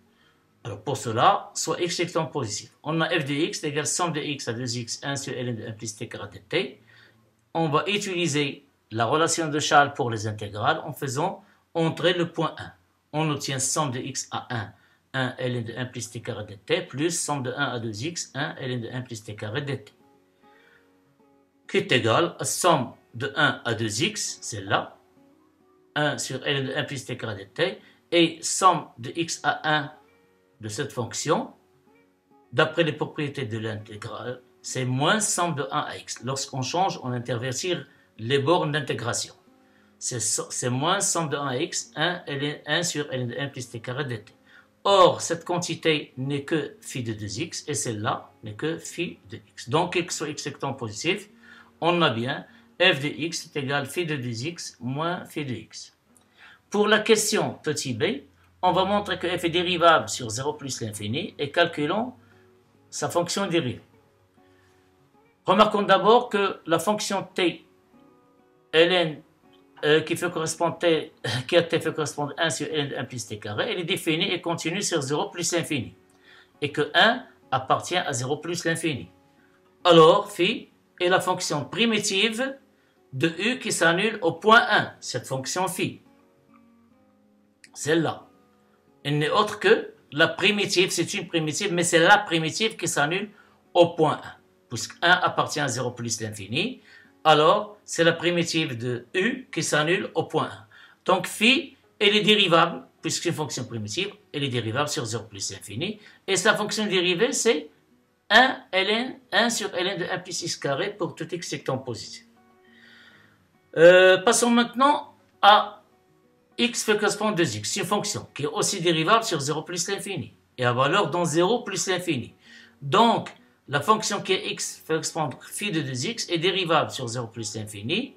Alors pour cela, soit x strictement positif. On a f de x égale somme de x à 2x 1 sur ln de 1 plus t carré de t. On va utiliser la relation de Charles pour les intégrales en faisant entrer le point 1. On obtient somme de x à 1 ln de 1 plus t carré de t, plus somme de 1 à 2x, 1 ln de 1 plus t carré de t, qui est égal à somme de 1 à 2x, c'est là, 1 sur ln de 1 plus t carré de t, et somme de x à 1 de cette fonction, d'après les propriétés de l'intégrale, c'est moins somme de 1 à x. Lorsqu'on change, on intervertit les bornes d'intégration. C'est moins somme de 1 à x, 1 sur ln de 1 plus t carré de t. Or, cette quantité n'est que phi de 2x, et celle-là n'est que phi de x. Donc, quel que soit x étant positif, on a bien f de x est égal à phi de 2x moins phi de x. Pour la question petit b, on va montrer que f est dérivable sur 0 plus l'infini et calculons sa fonction dérivée. Remarquons d'abord que la fonction t ln qui a t fait correspondre 1 sur ln de 1 plus t carré, elle est définie et continue sur 0 plus l'infini. Et que 1 appartient à 0 plus l'infini. Alors, phi est la fonction primitive de u qui s'annule au point 1, cette fonction phi. Celle-là. Elle n'est autre que la primitive, c'est une primitive, mais c'est la primitive qui s'annule au point 1. Puisque 1 appartient à 0 plus l'infini, alors c'est la primitive de u qui s'annule au point 1. Donc phi, elle est dérivable, puisque c'est une fonction primitive, elle est dérivable sur 0 plus l'infini, et sa fonction dérivée, c'est 1 sur ln de 1 plus x carré pour tout x étant positif. Passons maintenant à x fait correspondre à 2x. C'est une fonction qui est aussi dérivable sur 0 plus l'infini et à valeur dans 0 plus l'infini. Donc, la fonction qui est x fait correspondre phi de 2x est dérivable sur 0 plus l'infini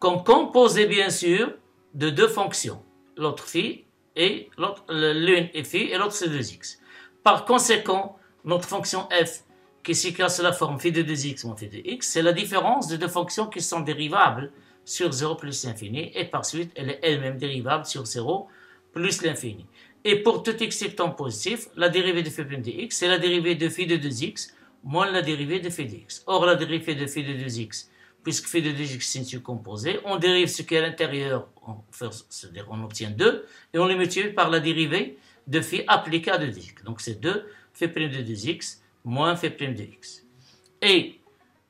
comme composée bien sûr de deux fonctions. L'autre phi et l'une est phi et l'autre c'est 2x. Par conséquent, notre fonction f qui s'écrit sous la forme phi de 2x moins phi de x, c'est la différence de deux fonctions qui sont dérivables sur 0 plus l'infini et par suite elle est elle-même dérivable sur 0 plus l'infini. Et pour tout x étant positif, la dérivée de phi prime de x c'est la dérivée de phi de 2x moins la dérivée de phi de x. Or la dérivée de phi de 2x, puisque phi de 2x c'est une composée, on dérive ce qui est à l'intérieur, c'est-à-dire on obtient 2 et on le multiplie par la dérivée de phi appliquée à 2x. Donc c'est 2 phi prime de 2x moins phi prime de x. Et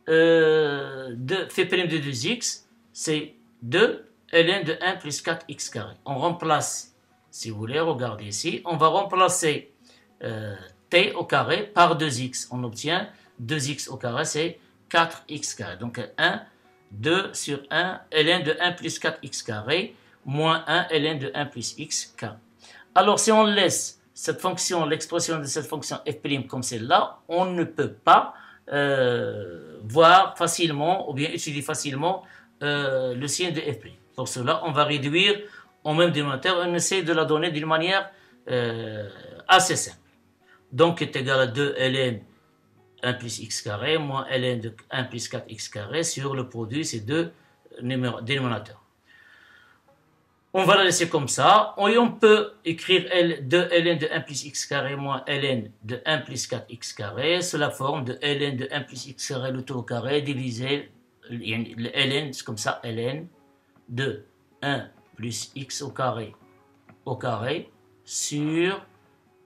de phi prime de 2x, c'est 2 ln de 1 plus 4x carré. On remplace, si vous voulez, regardez ici, on va remplacer t au carré par 2x. On obtient 2x au carré, c'est 4x carré. Donc 2 sur 1 ln de 1 plus 4x carré moins 1 ln de 1 plus x carré. Alors si on laisse cette fonction, l'expression de cette fonction f' comme celle-là, on ne peut pas voir facilement ou bien étudier facilement le signe de f'. Pour cela, on va réduire au même dénominateur, on essaie de la donner d'une manière assez simple. Donc est égal à 2 ln 1 plus x carré moins ln de 1 plus 4x carré sur le produit ces deux dénominateurs. On va la laisser comme ça. Et on peut écrire 2 ln de 1 plus x carré moins ln de 1 plus 4x carré sous la forme de ln de 1 plus x carré le tout au carré divisé le ln, c'est comme ça, ln de 1 plus x au carré sur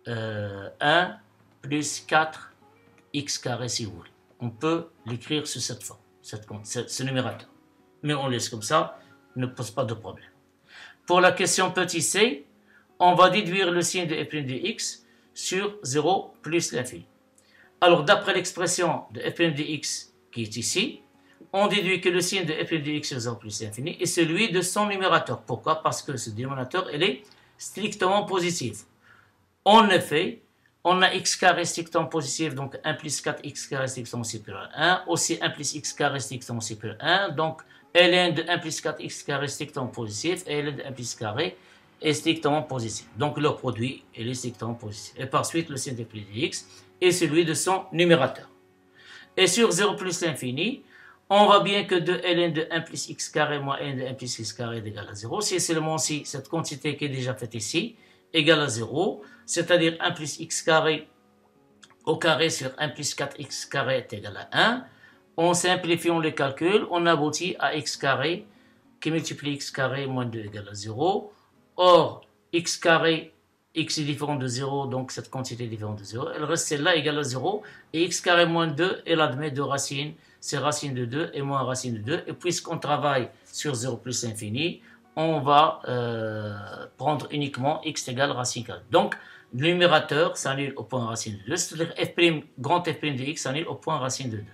1 plus 4x carré si vous voulez. On peut l'écrire sous cette forme, ce numérateur. Mais on laisse comme ça, ne pose pas de problème. Pour la question petit c, on va déduire le signe de f' de x sur 0 plus l'infini. Alors d'après l'expression de f' de x qui est ici, on déduit que le signe de f' de x sur 0 plus l'infini est celui de son numérateur. Pourquoi? Parce que ce dénominateur, il est strictement positif. En effet, on a x carré strictement positif, donc 1 plus 4x carré strictement supérieur à 1. Aussi 1 plus x carré strictement supérieur à 1. Donc ln de 1 plus 4x carré strictement positif et ln de 1 plus carré est strictement positif. Donc leur produit est strictement positif. Et par suite, le signe de f' de x est celui de son numérateur. Et sur 0 plus l'infini, on voit bien que 2 ln de 1 plus x carré moins ln de 1 plus x carré est égal à 0. C'est seulement si cette quantité qui est déjà faite ici égale à 0, c'est-à-dire 1 plus x carré au carré sur 1 plus 4x carré est égal à 1. En simplifiant le calcul, on aboutit à x carré qui multiplie x carré moins 2 égale à 0. Or, x carré, x est différent de 0, donc cette quantité est différente de 0. Elle reste celle-là égale à 0. Et x carré moins 2, elle admet deux racines. C'est racine de 2 et moins racine de 2. Et puisqu'on travaille sur 0 plus infini, on va prendre uniquement x égale racine carrée. Donc, le numérateur s'annule au point racine de 2, c'est-à-dire f', grand f' de x s'annule au point racine de 2.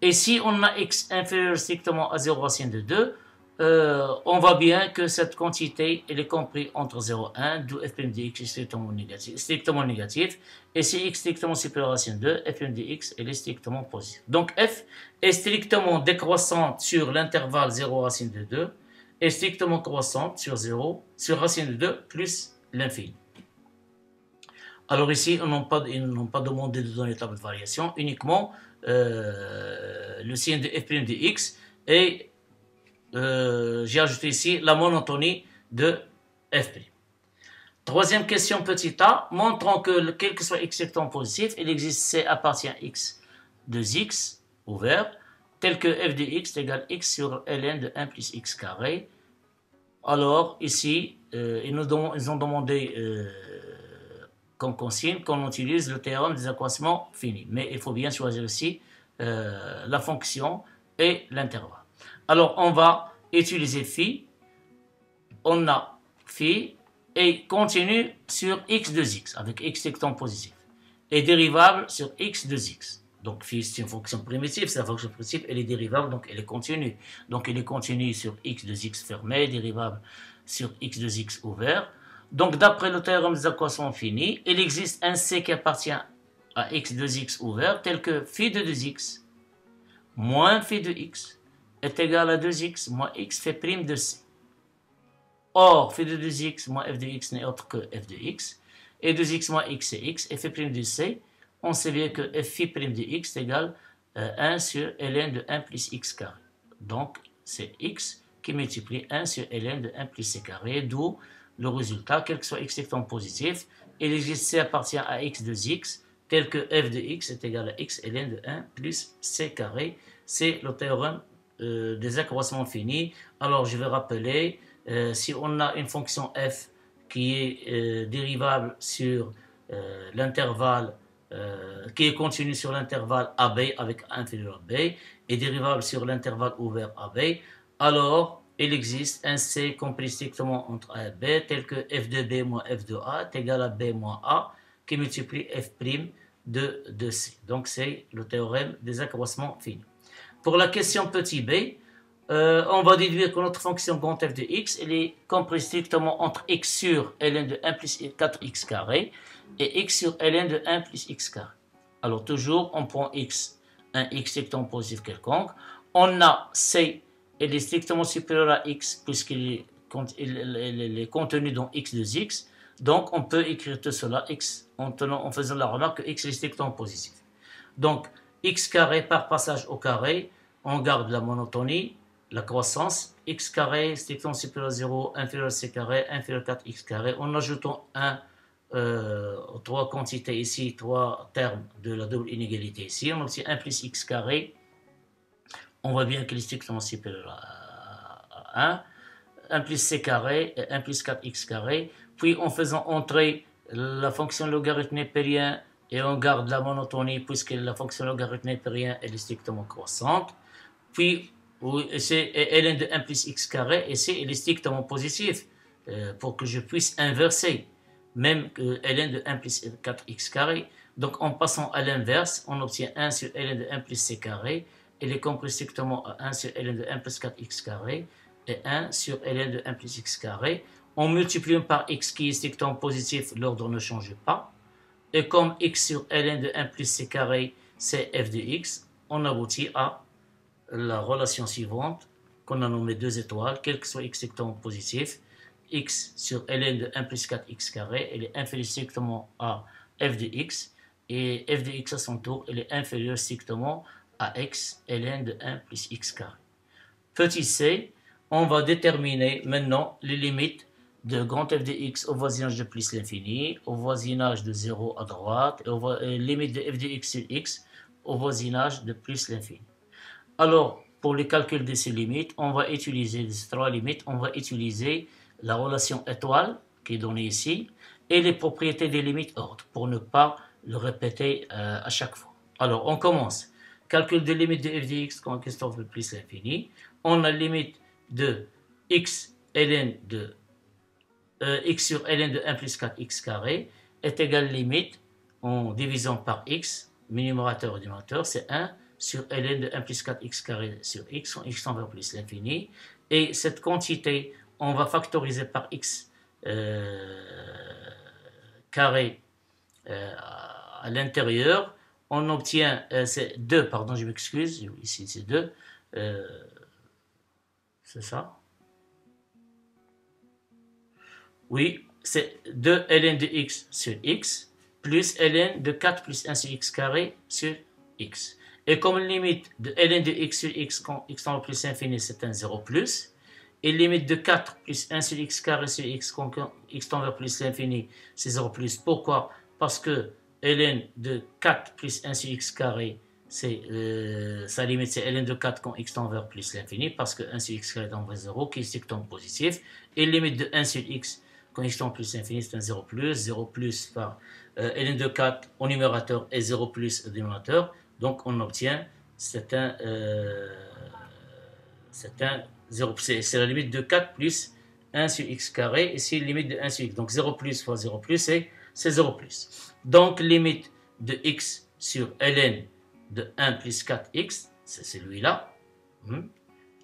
Et si on a x inférieur strictement à 0 racine de 2, on voit bien que cette quantité elle est comprise entre 0 et 1, d'où f' de x est strictement négatif. Et si x strictement supérieur à racine de 2, f' de x elle est strictement positive. Donc f est strictement décroissante sur l'intervalle 0 racine de 2 et strictement croissante sur racine de 2 plus l'infini. Alors ici, ils n'ont pas demandé de donner table de variation, uniquement le signe de f' de x, et j'ai ajouté ici la monotonie de f'. Troisième question petit a, montrant que quel que soit x sectant positif, il existe C appartient à x de x ouvert, tel que f de x est égal à x sur ln de 1 plus x carré. Alors ici, ils ont demandé comme consigne qu'on utilise le théorème des accroissements finis. Mais il faut bien choisir ici la fonction et l'intervalle. Alors on va utiliser phi, on a phi, et continue sur x de x, avec x sectant positif, et dérivable sur x de x. Donc phi c'est une fonction primitive, c'est la fonction primitive, elle est dérivable, donc elle est continue. Donc elle est continue sur x de x fermé, dérivable sur x de x ouvert. Donc d'après le théorème des accroissements finis, il existe un c qui appartient à x de x ouvert, tel que phi de 2x moins phi de x est égal à 2x moins x fait prime de c. Or, phi de 2x moins f de x n'est autre que f de x, et 2x moins x c'est x, et phi prime de c, on sait bien que f phi prime de x est égal à 1 sur ln de 1 plus x carré. Donc, c'est x qui multiplie 1 sur ln de 1 plus c carré, d'où le résultat, quel que soit x étant positif, il existe c appartient à x de x, tel que f de x est égal à x ln de 1 plus c carré. C'est le théorème des accroissements finis. Alors, je vais rappeler, si on a une fonction f qui est dérivable sur l'intervalle, qui est continue sur l'intervalle AB avec inférieur à B, et dérivable sur l'intervalle ouvert AB, alors il existe un C compris strictement entre A et B, tel que f de B moins f de A est égal à B moins A, qui multiplie f' de C. Donc c'est le théorème des accroissements finis. Pour la question petit b, on va déduire que notre fonction grand f de x, elle est comprise strictement entre x sur ln de 1 plus 4x carré et x sur ln de 1 plus x carré. Alors toujours, on prend x, un x strictement positif quelconque. On a c, elle est strictement supérieur à x puisqu'il est contenu dans x de x. Donc on peut écrire tout cela x en faisant la remarque que x est strictement positif. Donc x carré par passage au carré, on garde la monotonie, la croissance, x carré strictement supérieur à 0, inférieur à c carré, inférieur à 4x carré, en ajoutant trois quantités ici, trois termes de la double inégalité ici, on obtient 1 plus x carré, on voit bien qu'il est strictement supérieur à 1, 1 plus c carré et 1 plus 4x carré, puis en faisant entrer la fonction logarithmique népérien et on garde la monotonie puisque la fonction logarithmique népérien est strictement croissante, puis c'est ln de 1 plus x carré, et c'est strictement positif, pour que je puisse inverser, même que ln de 1 plus 4x carré. Donc en passant à l'inverse, on obtient 1 sur ln de 1 plus c carré, il est compris strictement à 1 sur ln de 1 plus 4x carré, et 1 sur ln de 1 plus x carré. En multipliant par x qui est strictement positif, l'ordre ne change pas. Et comme x sur ln de 1 plus c carré, c'est f de x, on aboutit à la relation suivante qu'on a nommée 2 étoiles, quel que soit x strictement positif, x sur ln de 1 plus 4x carré, elle est inférieure strictement à f de x, et f de x à son tour, elle est inférieure strictement à x ln de 1 plus x carré. Petit c, on va déterminer maintenant les limites de grand f de x au voisinage de plus l'infini, au voisinage de 0 à droite, et limite de f de x sur x au voisinage de plus l'infini. Alors, pour le calcul de ces limites, on va utiliser ces trois limites, on va utiliser la relation étoile qui est donnée ici et les propriétés des limites ordre pour ne pas le répéter à chaque fois. Alors, on commence. Calcul de limite de f de x quand Christophe de plus l'infini. On a limite de x ln de x sur ln de 1 plus 4x carré est égale limite en divisant par x, numérateur et dénominateur, c'est 1 sur ln de 1 plus 4x carré sur x, en x tend vers plus l'infini. Et cette quantité, on va factoriser par x carré à l'intérieur. On obtient, c'est 2, pardon, je m'excuse, ici c'est 2, c'est ça? Oui, c'est 2 ln de x sur x, plus ln de 4 plus 1 sur x carré sur x. Et comme limite de ln de x sur x quand x tend vers plus l'infini, c'est un 0 plus. Et limite de 4 plus 1 sur x carré sur x quand x tend vers plus l'infini, c'est 0 plus. Pourquoi? Parce que ln de 4 plus 1 sur x carré, sa limite c'est ln de 4 quand x tend vers plus l'infini, parce que 1 sur x carré tend vers 0, qui est sectant positif. Et limite de 1 sur x quand x tend plus l'infini, c'est un 0 plus par ln de 4 au numérateur et 0 plus au dénominateur. Donc on obtient, c'est un 0, c'est la limite de 4 plus 1 sur x carré, ici limite de 1 sur x. Donc 0 plus fois 0 plus, c'est 0 plus. Donc limite de x sur ln de 1 plus 4x, c'est celui-là.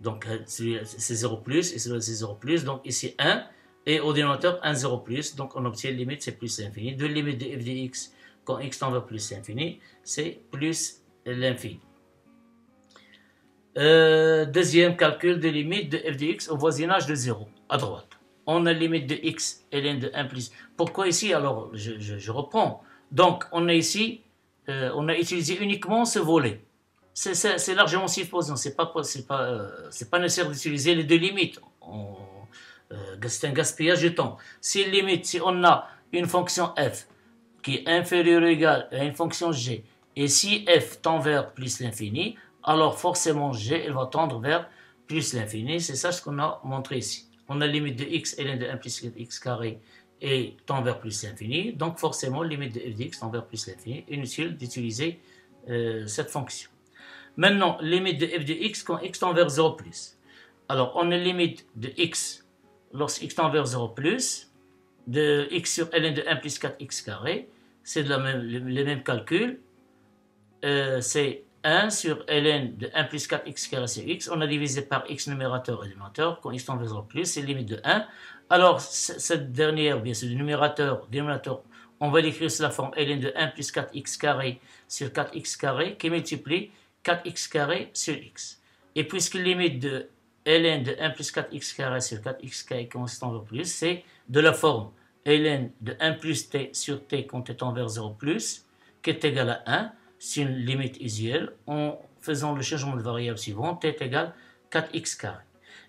Donc c'est 0 plus, et celui-là c'est 0 plus. Donc ici 1, et au dénominateur 1, 0 plus. Donc on obtient limite, c'est plus l'infini. De limite de f de x quand x tend vers plus l'infini, c'est plus l'infini. Deuxième calcul de limite de f de x au voisinage de 0, à droite. On a limite de x ln de 1 plus. Pourquoi ici? Alors, je reprends. Donc, on a ici, on a utilisé uniquement ce volet. C'est largement suffisant. C'est pas nécessaire d'utiliser les deux limites. C'est un gaspillage de temps. Si on a une fonction f qui est inférieure ou égale à une fonction g, et si f tend vers plus l'infini, alors forcément g, elle va tendre vers plus l'infini. C'est ça ce qu'on a montré ici. On a limite de x ln de 1 plus x carré et tend vers plus l'infini. Donc forcément, limite de f de x tend vers plus l'infini. Inutile d'utiliser cette fonction. Maintenant, limite de f de x quand x tend vers 0 plus. Alors, on a limite de x lorsque x tend vers 0 plus, de x sur ln de 1 plus 4x carré. C'est les mêmes calculs. C'est 1 sur ln de 1 plus 4x carré sur x. On a divisé par x numérateur et dénominateur. Quand x tend vers 0 plus, c'est limite de 1. Alors, cette dernière, bien sûr, le numérateur, dénominateur, on va l'écrire sous la forme ln de 1 plus 4x carré sur 4x carré qui multiplie 4x carré sur x. Et puisque limite de ln de 1 plus 4x carré sur 4x carré quand x tend vers plus, c'est de la forme ln de 1 plus t sur t quand t tend vers 0 plus, qui est égal à 1. C'est une limite usuelle en faisant le changement de variable suivant, t est égal à 4x carré.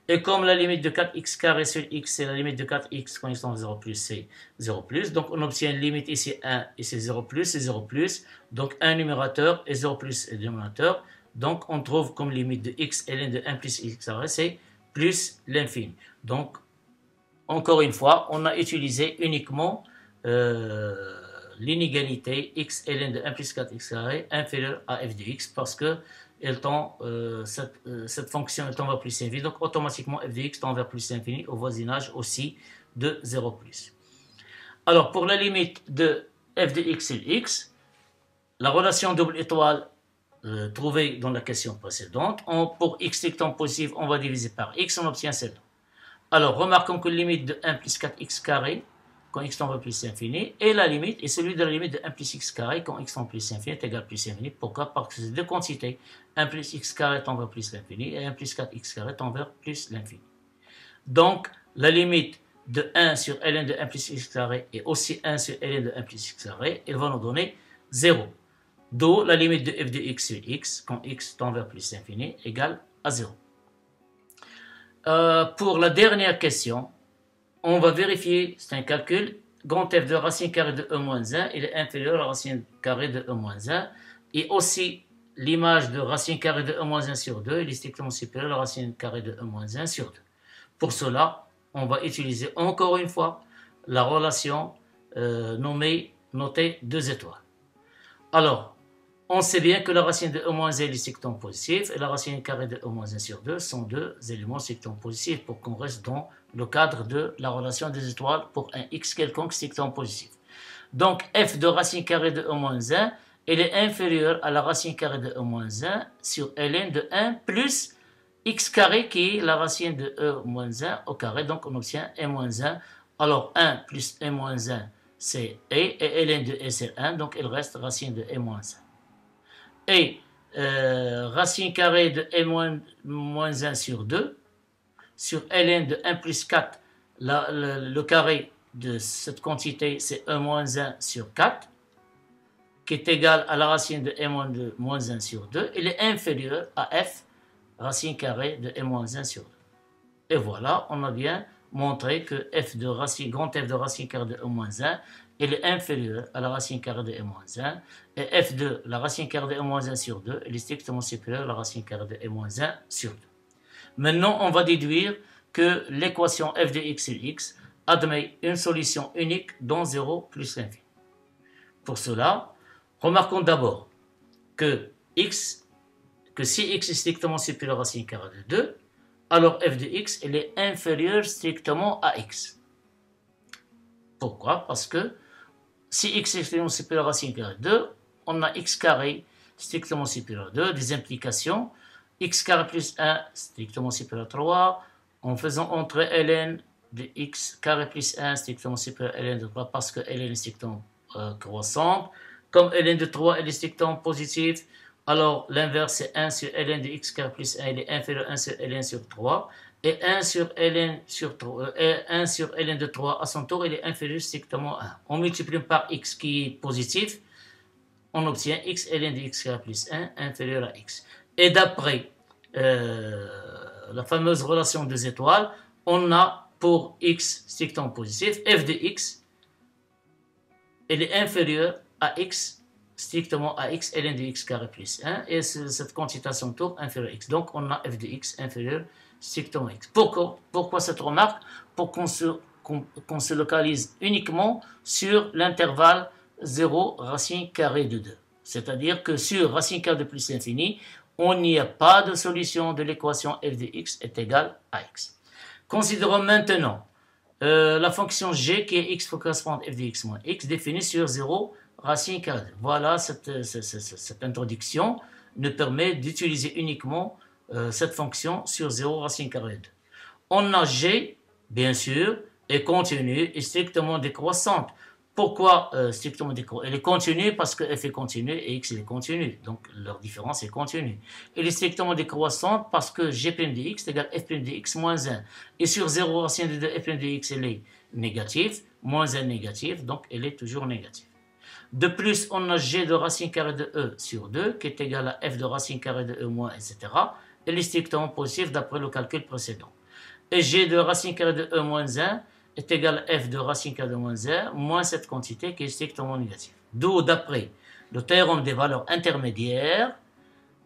Et comme la limite de 4x carré sur x, c'est la limite de 4x quand x tend vers 0 plus, c'est 0 plus. Donc on obtient une limite ici 1 et c'est 0 plus, c'est 0 plus. Donc 1 numérateur et 0 plus et dénominateur. Donc on trouve comme limite de x ln de 1 plus x carré, c'est plus l'infini. Donc encore une fois, on a utilisé uniquement l'inégalité x ln de 1 plus 4x carré inférieure à f de x parce que cette fonction tend vers plus l'infini, donc automatiquement f de x tend vers plus l'infini au voisinage aussi de 0 plus. Alors pour la limite de f de x sur x, la relation double étoile trouvée dans la question précédente, pour x étant positif, on va diviser par x, on obtient celle-là. Alors remarquons que la limite de 1 plus 4x carré quand x tend vers plus l'infini, et la limite est celui de la limite de 1 plus x carré quand x tend vers plus l'infini est égal à plus l'infini. Pourquoi? Parce que c'est deux quantités. 1 plus x carré tend vers plus l'infini et 1 plus 4x carré tend vers plus l'infini. Donc, la limite de 1 sur ln de 1 plus x carré et aussi 1 sur ln de 1 plus x carré, elle va nous donner 0. D'où la limite de f de x sur x quand x tend vers plus l'infini égale à 0. Pour la dernière question, on va vérifier, c'est un calcul, grand f de racine carrée de e-1, il est inférieur à la racine carrée de e-1, et aussi l'image de racine carrée de e-1 sur 2, il est strictement supérieur à la racine carrée de e-1 sur 2. Pour cela, on va utiliser encore une fois la relation notée 2 étoiles. Alors, on sait bien que la racine de e-1 est sectant positif et la racine carrée de e-1 sur 2 sont deux éléments sectants positifs pour qu'on reste dans le cadre de la relation des étoiles pour un x quelconque sectant positif. Donc f de racine carrée de e-1, elle est inférieure à la racine carrée de e-1 sur ln de 1 plus x carré qui est la racine de e-1 au carré. Donc on obtient e-1. Alors 1 plus e-1 c'est e et ln de e c'est 1. Donc il reste racine de e-1. Et racine carrée de e-1 sur 2 sur ln de 1 plus 4, le carré de cette quantité c'est e-1 sur 4. qui est égal à la racine de m-2 moins 1 sur 2, il est inférieur à f racine carrée de m-1 sur 2. Et voilà, on a bien montré que f de racine, grand F de racine carrée de e-1, il est inférieur à la racine carrée de m-1, et f de la racine carrée de m-1 sur 2, il est strictement supérieur à la racine carrée de m-1 sur 2. Maintenant, on va déduire que l'équation f de x sur x admet une solution unique dans 0 plus l'infini. Pour cela, remarquons d'abord que si x est strictement supérieur à racine carrée de 2, alors f de x il est inférieur strictement à x. Pourquoi? Parce que si x est strictement supérieur à racine carrée de 2, on a x carré strictement supérieur à 2, des implications, x carré plus 1 strictement supérieur à 3, en faisant entrer ln de x carré plus 1 strictement supérieur à ln de 3 parce que ln est strictement croissante. Comme ln de 3 est strictement positif, alors l'inverse c'est 1 sur ln de x carré plus 1, il est inférieur à 1 sur ln sur 3. Et 1 sur ln sur 3, 1 sur ln de 3 à son tour, il est inférieur strictement à 1. On multiplie par x qui est positif, on obtient x ln de x carré plus 1 inférieur à x. Et d'après la fameuse relation des étoiles, on a pour x strictement positif, f de x, elle est inférieure à x, strictement à x ln de x carré plus 1, et cette quantité à son tour inférieure à x. Donc on a f de x inférieur strictement à x. Pourquoi cette remarque? Pour qu'on se localise uniquement sur l'intervalle 0 racine carrée de 2. C'est-à-dire que sur racine carrée de plus l'infini, on n'y a pas de solution de l'équation f de x est égale à x. Considérons maintenant la fonction g qui est x correspond f de x moins x définie sur 0 racine carrée. Voilà, cette introduction nous permet d'utiliser uniquement cette fonction sur 0 racine carrée de 2. On a g, bien sûr, est continue et strictement décroissante. Pourquoi strictement décroissante? Elle est continue parce que f est continue et x est continue. Donc leur différence est continue. Elle est strictement décroissante parce que g' de x égale f' de x moins 1. Et sur 0 racine de 2, f' de x elle est négative, moins 1 négatif, donc elle est toujours négative. De plus, on a g de racine carrée de e sur 2 qui est égal à f de racine carrée de e moins, etc. Elle est strictement positive d'après le calcul précédent. Et g de racine carrée de e moins 1 est égal à f de racine carrée de moins 1 moins cette quantité qui est strictement négative. D'où, d'après le théorème des valeurs intermédiaires,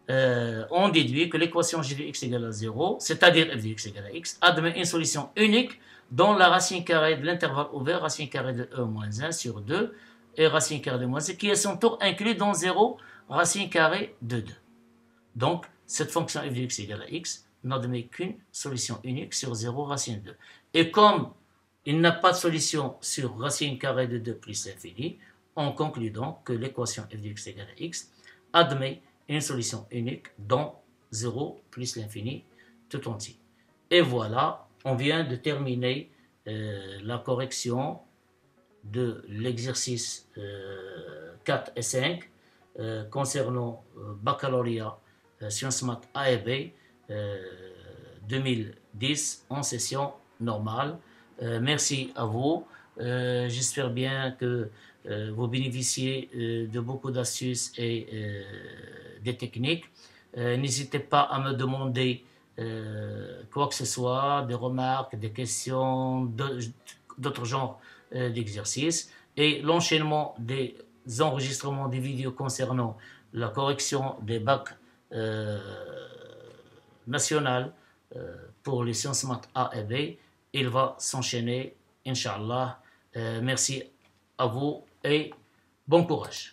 on déduit que l'équation g de x égale à 0, c'est-à-dire f de x égale à x, admet une solution unique dont la racine carrée de l'intervalle ouvert, racine carrée de e moins 1 sur 2, et racine carrée de moins 1, qui est son tour inclus dans 0 racine carrée de 2. Donc, cette fonction f de x égale à x n'admet qu'une solution unique sur 0 racine 2. Et comme il n'a pas de solution sur racine carrée de 2 plus l'infini, on conclut donc que l'équation f de x égale à x admet une solution unique dans 0 plus l'infini tout entier. Et voilà, on vient de terminer la correction de l'exercice 4 et 5 concernant baccalauréat sciences maths A et B 2010 en session normale. Merci à vous. J'espère bien que vous bénéficiez de beaucoup d'astuces et des techniques. N'hésitez pas à me demander quoi que ce soit, des remarques, des questions, d'autres genres d'exercices. Et l'enchaînement des enregistrements des vidéos concernant la correction des bacs nationales pour les sciences maths A et B, il va s'enchaîner, Inch'Allah. Merci à vous et bon courage.